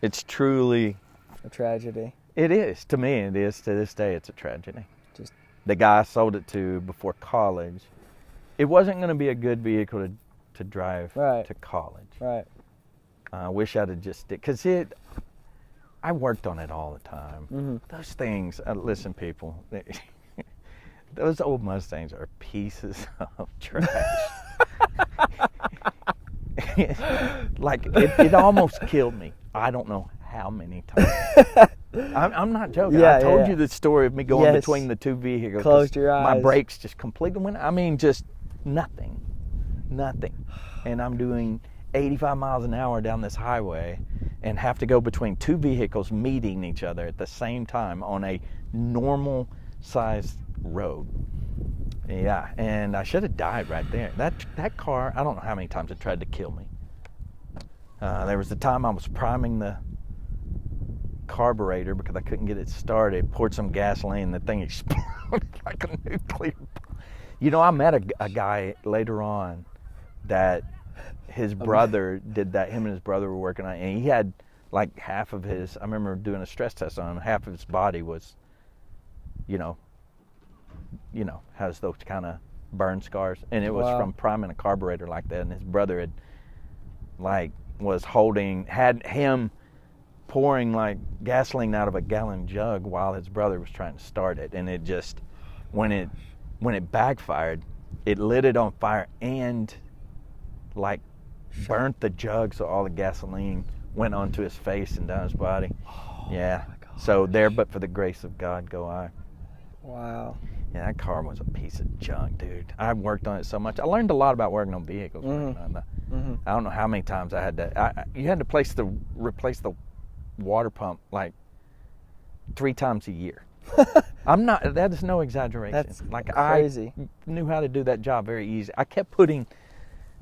it's truly a tragedy. It is. To me, it is. To this day, it's a tragedy. Just the guy I sold it to before college, it wasn't going to be a good vehicle to drive to college. Right. I wish I'd have just did, because I worked on it all the time. Mm-hmm. Those things, listen, people, those old Mustangs are pieces of trash. Like, it almost killed me. I don't know how many times. I'm not joking. I told you the story of me going between the two vehicles. Closed your eyes. My brakes just completely went. I mean, just nothing. And I'm doing 85 miles an hour down this highway and have to go between two vehicles meeting each other at the same time on a normal sized road. Yeah, and I should have died right there. That car, I don't know how many times it tried to kill me. There was the time I was priming the carburetor because I couldn't get it started, poured some gasoline, the thing exploded like a nuclear bomb. I met a guy later on that his brother did that. Him and his brother were working on it, and he had like half of his, I remember doing a stress test on him, half of his body was, has those kind of burn scars, and it was from priming a carburetor like that. And his brother had him pouring like gasoline out of a gallon jug while his brother was trying to start it, and it just, when it backfired, it lit it on fire and like burnt the jug, so all the gasoline went onto his face and down his body. Yeah. So there, but for the grace of God, go I. Wow. Yeah, that car was a piece of junk, dude. I worked on it so much. I learned a lot about working on vehicles. Mm-hmm. I don't know how many times I had to. You had to replace the water pump like 3 times a year. I'm not. That is no exaggeration. That's like crazy. I knew how to do that job very easy. I kept putting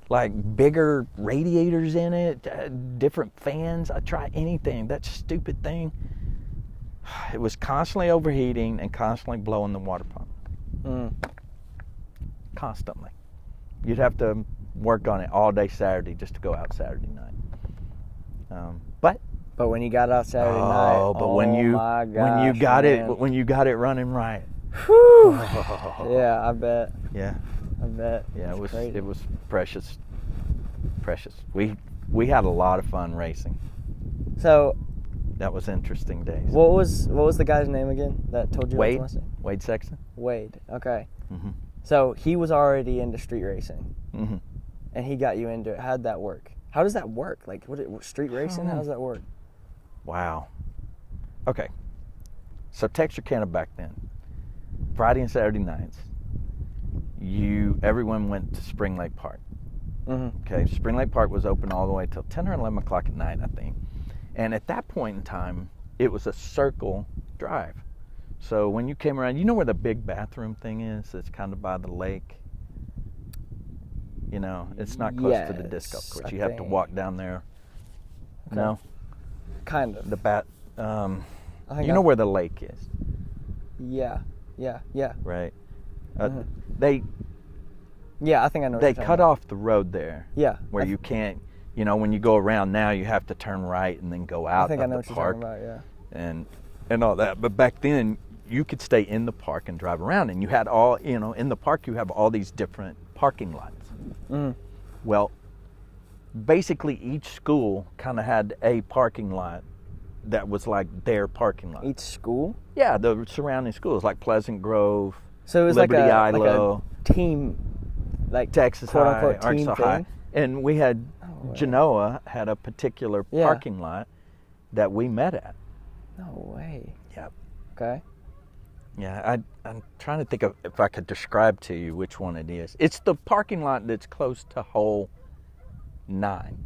like bigger radiators in it, different fans. I tried anything. That stupid thing. It was constantly overheating and constantly blowing the water pump. Constantly. You'd have to work on it all day Saturday just to go out Saturday night. But when you got out Saturday night, when you got man. it running right. Whew. Yeah, I bet. Yeah. I bet. Yeah, That's it crazy. was precious. Precious. We had a lot of fun racing. So That was interesting days. what was the guy's name again that told you Wade. that to Wade Sexton. Wade. Okay. Mhm. So he was already into street racing, Mhm. and he got you into it. How'd that work? How does that work? Like, what street racing? How does that work? Wow. Okay. So Texarkana back then, Friday and Saturday nights, everyone went to Spring Lake Park. Mm-hmm. Okay, Spring Lake Park was open all the way till 10 or 11 o'clock at night, I think. And at that point in time, it was a circle drive. So when you came around, you know where the big bathroom thing is? It's kind of by the lake. You know, it's not close to the disc golf course. You have to walk down there. Okay. No? Kind of. You know where the lake is, Yeah. right? Mm-hmm. They I think I know. What they you're talking cut about. off the road there. Yeah. Where you can't, when you go around now, you have to turn right and then go out I think I of know the what park you're talking about. Yeah. and all that. But back then, you could stay in the park and drive around, and you had in the park you have all these different parking lots. Mm. Well, basically each school kind of had a parking lot that was like their parking lot. Each school. Yeah, the surrounding schools like Pleasant Grove, So it was Liberty like Ilo, a team, like Texas quote High, unquote team Arkansas thing. High, and we had No way. Genoa had a particular Yeah. parking lot that we met at. No way. Yep. Okay. Yeah, I'm trying to think of if I could describe to you which one it is. It's the parking lot that's close to hole 9.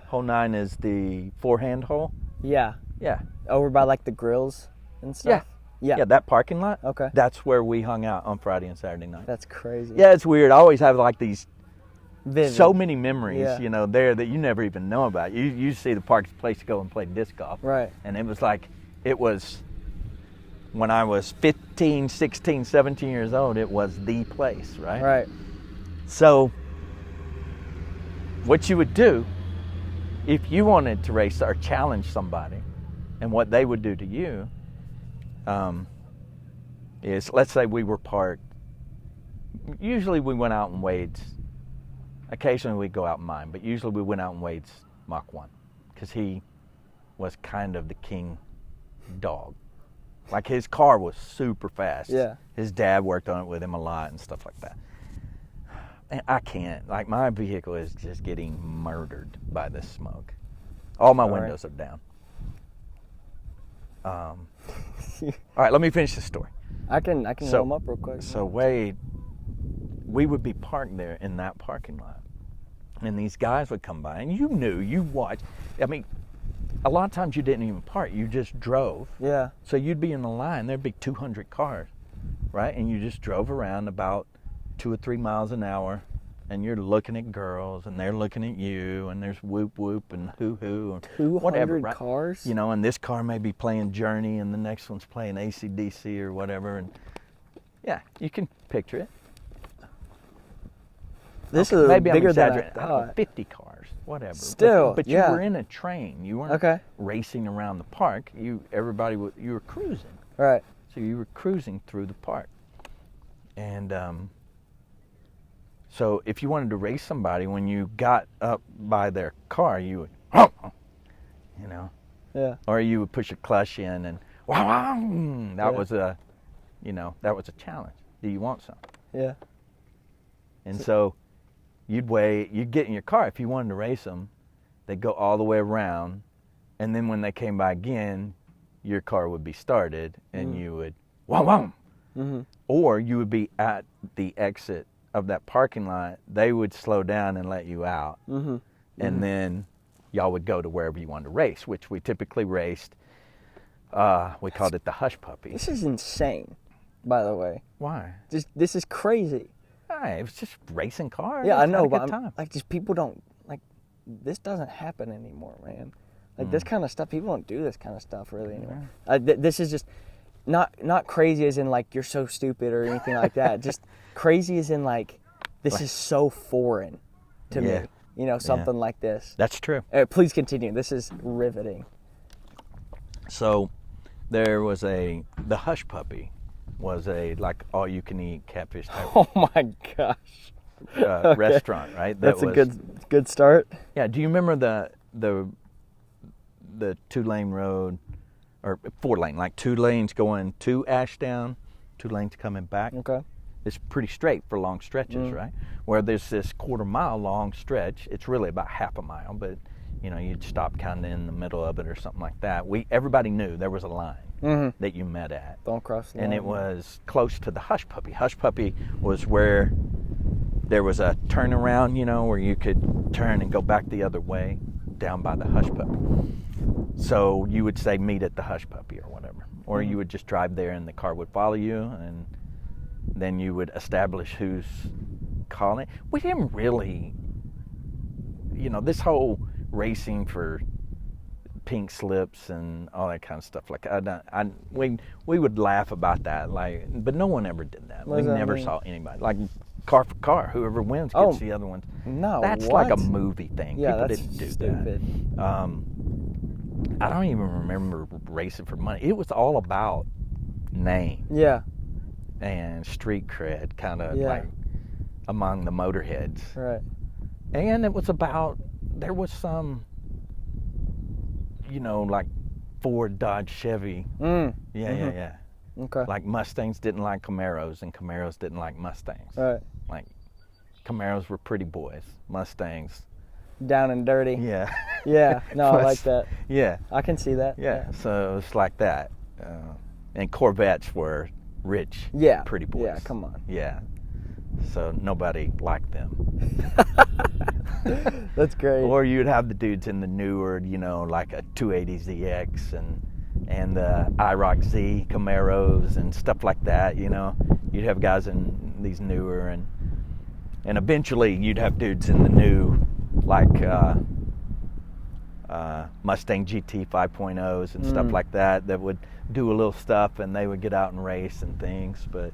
Hole 9 is the forehand hole. Yeah. Yeah. Over by like the grills and stuff. Yeah. Yeah, that parking lot. Okay. That's where we hung out on Friday and Saturday night. That's crazy. Yeah, it's weird. I always have like these Vivid. so many memories, Yeah. there that you never even know about. You see the park's place to go and play disc golf. Right. And it was when I was 15, 16, 17 years old, it was the place, right? Right. So what you would do if you wanted to race or challenge somebody, and what they would do to you is, let's say we were parked. Usually we went out in Wade's. Occasionally we'd go out in mine, but usually we went out in Wade's Mach 1 because he was kind of the king dog. Like his car was super fast. Yeah. His dad worked on it with him a lot and stuff like that. And I can't. Like my vehicle is just getting murdered by this smoke. All my windows are down. All right, let me finish the story. I can roll them up real quick. So Wade, we would be parked there in that parking lot, and these guys would come by, and you watched. I mean, a lot of times you didn't even park; you just drove. Yeah. So you'd be in the line. There'd be 200 cars, right? And you just drove around about 2 or 3 miles an hour, and you're looking at girls, and they're looking at you, and there's whoop whoop and hoo hoo, and 200 whatever, right? cars. And this car may be playing Journey, and the next one's playing AC/DC or whatever, and yeah, you can picture it. This Okay, is maybe bigger I'm than I exaggerating. I don't know, thought. 50 cars, whatever. Still, but yeah. you were in a train. You weren't racing around the park. You were cruising. Right. So you were cruising through the park, and so if you wanted to race somebody, when you got up by their car, you would, Yeah. or you would push a clutch in, and that was a challenge. Do you want some? Yeah. And so you'd get in your car. If you wanted to race them, they'd go all the way around, and then when they came by again, your car would be started, and you would Mm-hmm. or you would be at the exit of that parking lot. They would slow down and let you out, Mm-hmm. and then y'all would go to wherever you wanted to race, which we typically raced We called it the Hush Puppy. This is insane, by the way. Why? This is crazy. It was just racing cars. Yeah, I know, Had a but good time. like, just people don't like. This doesn't happen anymore, man. Like this kind of stuff, people don't do this kind of stuff really anymore. This is just not crazy as in like you're so stupid or anything like that. Just crazy as in like this is so foreign to me. You know, something like this. That's true. Please continue. This is riveting. So there was the Hush Puppy was a like all you can eat catfish type Oh my gosh. Okay. restaurant, right? That's a good start. Yeah. Do you remember the 2-lane road, or 4-lane, like 2 lanes going to Ashdown, 2 lanes coming back? Okay. It's pretty straight for long stretches, right? Where there's this 1/4 mile long stretch. It's really about 1/2 mile, but you know, you'd stop kind of in the middle of it or something like that. Everybody knew there was a line that you met at. Don't cross the line. And it was close to the Hush Puppy. Hush Puppy was where there was a turnaround, you know, where you could turn and go back the other way down by the Hush Puppy. So you would say meet at the Hush Puppy or whatever. Or you would just drive there and the car would follow you, and then you would establish who's calling. We didn't really, you know, this whole racing for pink slips and all that kind of stuff. Like we would laugh about that, like, but no one ever did that. We never saw anybody like car for car. Whoever wins gets the other ones. No, that's like a movie thing. Yeah, people that's didn't do stupid. that. I don't even remember racing for money. It was all about name. Yeah. And street cred, kind of like among the motorheads. Right. And it was about, there was some, you know, like Ford, Dodge, Chevy. Yeah. Okay. Like Mustangs didn't like Camaros, and Camaros didn't like Mustangs. Right. Like Camaros were pretty boys. Mustangs. Down and dirty. Yeah. Yeah. No, I like that. Yeah. I can see that. Yeah. So it was like that. And Corvettes were rich, pretty boys. Yeah, come on. Yeah. So nobody liked them. That's great. Or you'd have the dudes in the newer, you know, like a 280ZX and the IROC Z Camaros and stuff like that, you know. You'd have guys in these newer, and eventually you'd have dudes in the new, like Mustang GT 5.0s and stuff like that would do a little stuff, and they would get out and race and things. But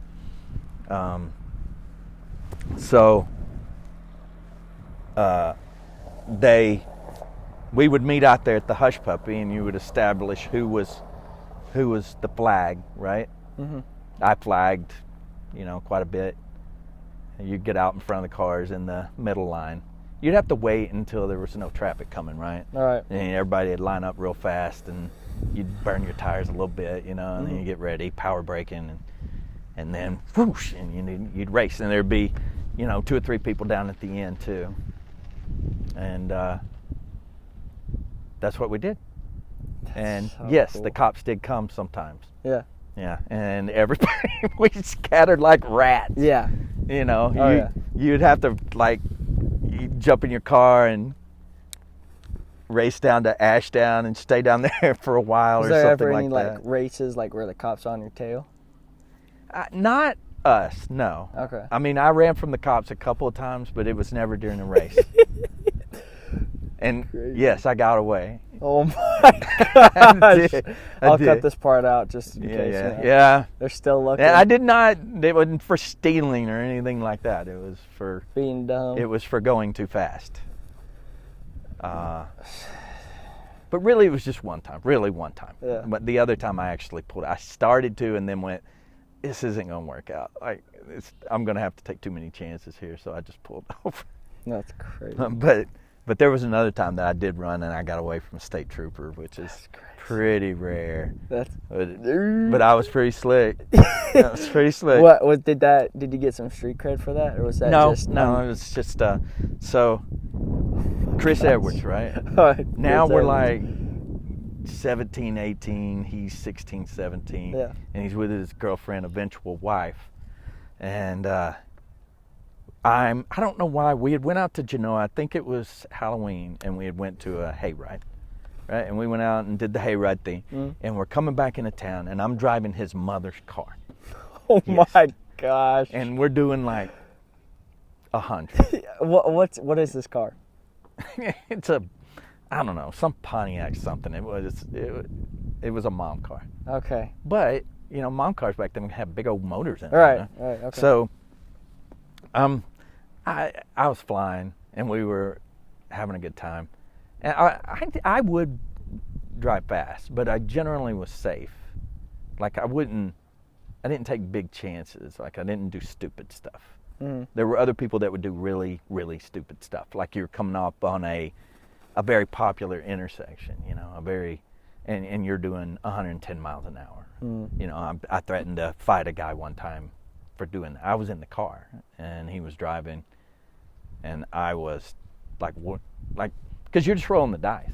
we would meet out there at the Hush Puppy, and you would establish who was the flag, right? I flagged, you know, quite a bit. And you'd get out in front of the cars in the middle line. You'd have to wait until there was no traffic coming, right? All right. And everybody would line up real fast, and you'd burn your tires a little bit, you know, and then you get ready, power braking, and then whoosh, and you'd race. And there'd be, you know, 2 or 3 people down at the end too. And that's what we did. And so yes, cool. the cops did come sometimes. Yeah. Yeah, and everybody, we scattered like rats. Yeah. You know, you'd have to, like, you'd jump in your car and race down to Ashdown and stay down there for a while or something like that. Was there ever any like races like where the cops on your tail? Not us, no. Okay. I mean, I ran from the cops a couple of times, but it was never during the race. And Crazy. yes, I got away. Oh my gosh. I'll did. cut this part out just in case. You know, Yeah. they're still looking. And I did not, it wasn't for stealing or anything like that. It was for being dumb. It was for going too fast. But really, it was just one time. Really, one time. Yeah. But the other time, I actually pulled. I started to, and then went, "This isn't going to work out. Like, I'm going to have to take too many chances here." So I just pulled over. That's crazy. But there was another time that I did run, and I got away from a state trooper, which is pretty rare. But I was pretty slick. I was pretty slick. What did you get some street cred for that, or was that no? just No, it was just so. Chris Edwards, right? Now Chris we're Edwards. like 17, 18. He's 16, 17. Yeah. And he's with his girlfriend, eventual wife. And I don't know why we had went out to Genoa. I think it was Halloween, and we had went to a hayride. right? And we went out and did the hayride thing. And we're coming back into town, and I'm driving his mother's car. Oh my gosh. And we're doing like 100. What is this car? It's I don't know, some Pontiac something. It was a mom car. Okay. But, mom cars back then have big old motors in them. Right, right, okay. So, I was flying, and we were having a good time. And I would drive fast, but I generally was safe. Like, I didn't take big chances. Like, I didn't do stupid stuff. There were other people that would do really, really stupid stuff. Like, you're coming up on a very popular intersection, and you're doing 110 miles an hour. I threatened to fight a guy one time for doing that. I was in the car, and he was driving, and I was because you're just rolling the dice.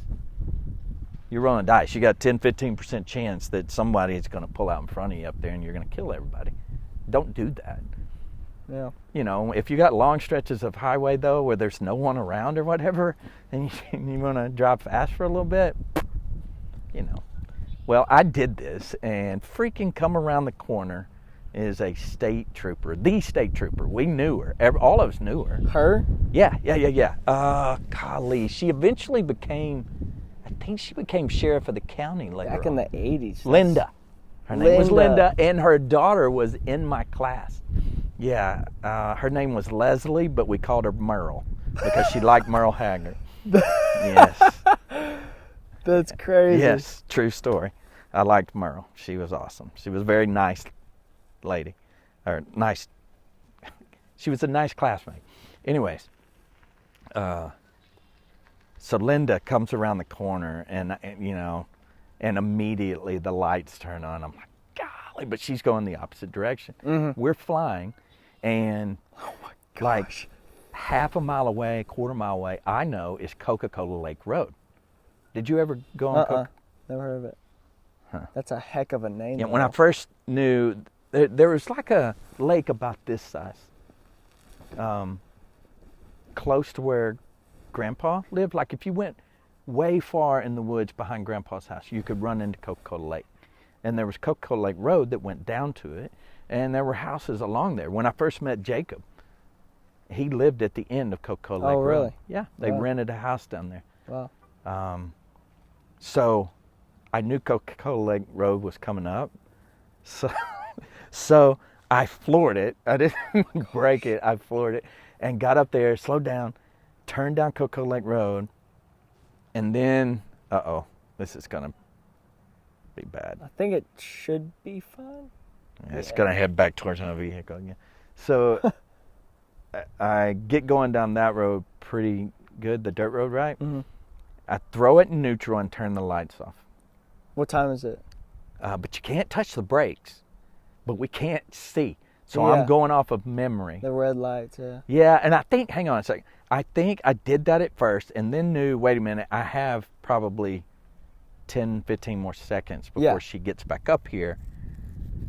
You're rolling the dice. You got 10-15% chance that somebody is going to pull out in front of you up there, and you're going to kill everybody. Don't do that. Yeah. If you got long stretches of highway, though, where there's no one around or whatever, and you want to drive fast for a little bit, Well, I did this, and freaking come around the corner is a state trooper, the state trooper. We knew her. All of us knew her. Her? Yeah. Golly, she eventually became, I think she became sheriff of the county later Back in the 80s. Linda. Her name was Linda, and her daughter was in my class. Yeah, her name was Leslie, but we called her Merle because she liked Merle Haggard. Yes. That's crazy. Yes, true story. I liked Merle. She was awesome. She was a very nice lady. She was a nice classmate. Anyways, so Linda comes around the corner, and immediately the lights turn on. I'm like, golly, but she's going the opposite direction. We're flying, and like half a mile away, quarter mile away, I know is Coca-Cola Lake Road. Did you ever go on Coca? Never heard of it. Huh. That's a heck of a name. Yeah, when I first knew, there was like a lake about this size, close to where Grandpa lived. Like if you went way far in the woods behind Grandpa's house, you could run into Coca-Cola Lake. And there was Coca-Cola Lake Road that went down to it, and there were houses along there. When I first met Jacob, he lived at the end of Coca-Cola Lake Road. Oh, really? Yeah, they rented a house down there. Wow. So I knew Coca-Cola Lake Road was coming up. So I floored it. I didn't break it. I floored it and got up there, slowed down, turned down Coca-Cola Lake Road, and then, this is going to be bad. I think it should be fine. It's going to head back towards my vehicle again. So I get going down that road pretty good, the dirt road, right? Mm-hmm. I throw it in neutral and turn the lights off. What time is it? But you can't touch the brakes. But we can't see. So I'm going off of memory. The red lights, yeah. Yeah, and I think, hang on a second. I think I did that at first and then knew, wait a minute, I have probably 10, 15 more seconds before she gets back up here.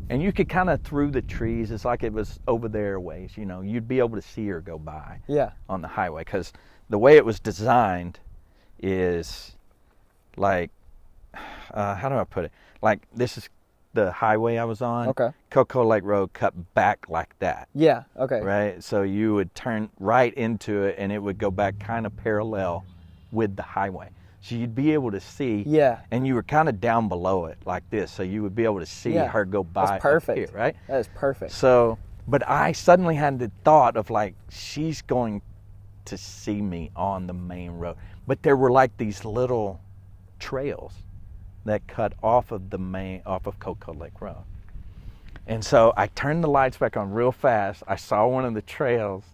And you could kind of through the trees. It's like it was over there a ways. You'd be able to see her go by on the highway. Because the way it was designed is like, how do I put it? Like this is the highway I was on. Okay. Coca-Cola Lake Road cut back like that. Yeah, okay. Right? So you would turn right into it and it would go back kind of parallel with the highway. So you'd be able to see. Yeah. And you were kind of down below it like this. So you would be able to see her go by. That's perfect. Up here, right? That is perfect. So, but I suddenly had the thought of like, she's going to see me on the main road. But there were like these little trails that cut off of Coca-Cola Lake Road. And so I turned the lights back on real fast. I saw one of the trails.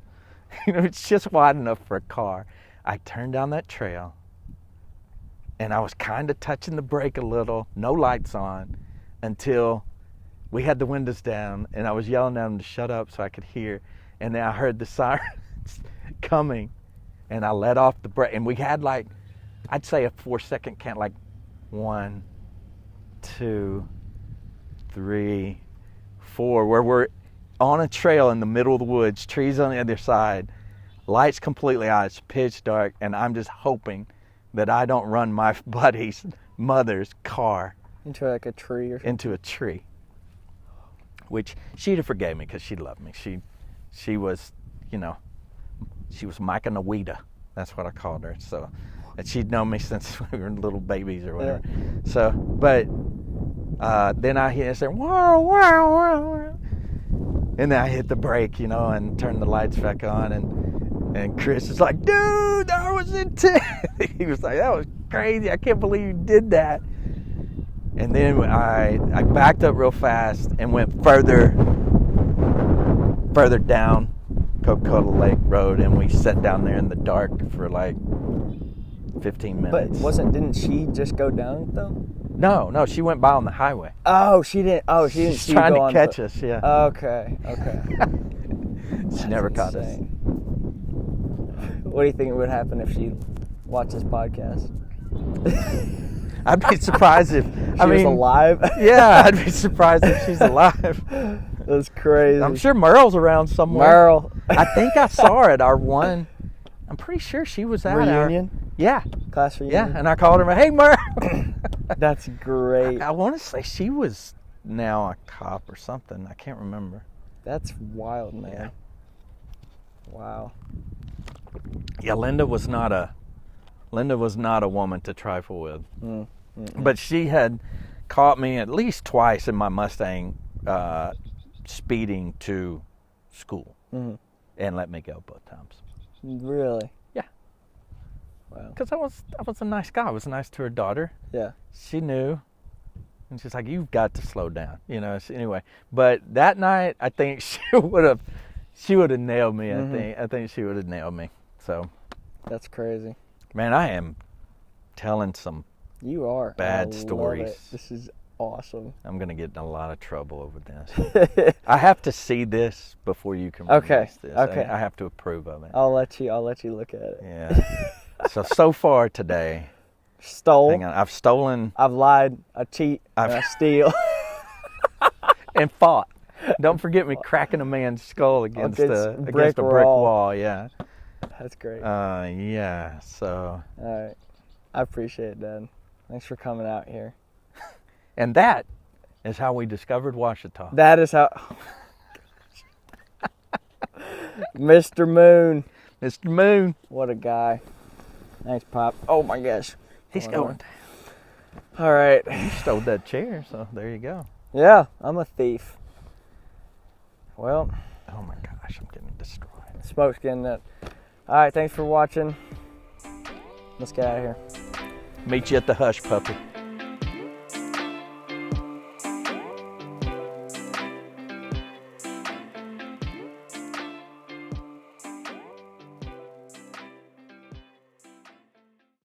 It's just wide enough for a car. I turned down that trail and I was kind of touching the brake a little, no lights on, until we had the windows down and I was yelling at them to shut up so I could hear. And then I heard the sirens coming and I let off the brake. And we had like, I'd say a 4-second count, like 1, 2, 3, 4, where we're on a trail in the middle of the woods, trees on the other side, lights completely out, it's pitch dark, and I'm just hoping that I don't run my buddy's mother's car Into like a tree or something. into a tree. Which she'd have forgave me because she loved me. She was, you know, she was Micah Nawita. That's what I called her. So, and she'd known me since we were little babies or whatever. Yeah. So, but then I said, wow, wow, wow. And then I hit the brake, you know, and turned the lights back on. And Chris is like, dude, that was intense. He was like, that was crazy. I can't believe you did that. And then I backed up real fast and went further down Coca-Cola Lake Road, and we sat down there in the dark for like 15 minutes. But didn't she just go down though? No, she went by on the highway. Oh, she didn't. Oh, she didn't. She's trying to catch us, yeah. Okay. She never caught us. What do you think would happen if she watched this podcast? I'd be surprised if She was alive. Yeah, I'd be surprised if she's alive. That's crazy. I'm sure Merle's around somewhere. Merle. I think I saw her at our one. I'm pretty sure she was at reunion. Yeah. Class reunion. Yeah, and I called her, hey, Merle. That's great. I want to say she was now a cop or something. I can't remember. That's wild, man. Yeah. Wow. Yeah, Linda was not a woman to trifle with. But she had caught me at least twice in my Mustang speeding to school and let me go both times. Really? Yeah. Wow. Because I was a nice guy. I was nice to her daughter. Yeah. She knew. And she's like, you've got to slow down. You know, anyway. But that night, I think she would have nailed me, I think she would have nailed me. So. That's crazy. Man, I am telling some You are. bad I stories. love it. This is awesome. I'm going to get in a lot of trouble over this. I have to see this before you can release this. Okay. I have to approve of it. I'll let you look at it. Yeah. So far today, Stole. hang on, I've stolen I've lied. I cheat. And I steal. and fought. Don't forget me cracking a man's skull against a brick wall. Yeah. That's great. Yeah. So. All right. I appreciate it, Dad. Thanks for coming out here. And that is how we discovered Ouachita. That is how. Mr. Moon. Mr. Moon. What a guy. Thanks, Pop. Oh my gosh. He's going. All right. You stole that chair, so there you go. Yeah, I'm a thief. Well. Oh my gosh, I'm getting destroyed. Smoke's getting it. All right, thanks for watching. Let's get out of here. Meet you at the Hush Puppy.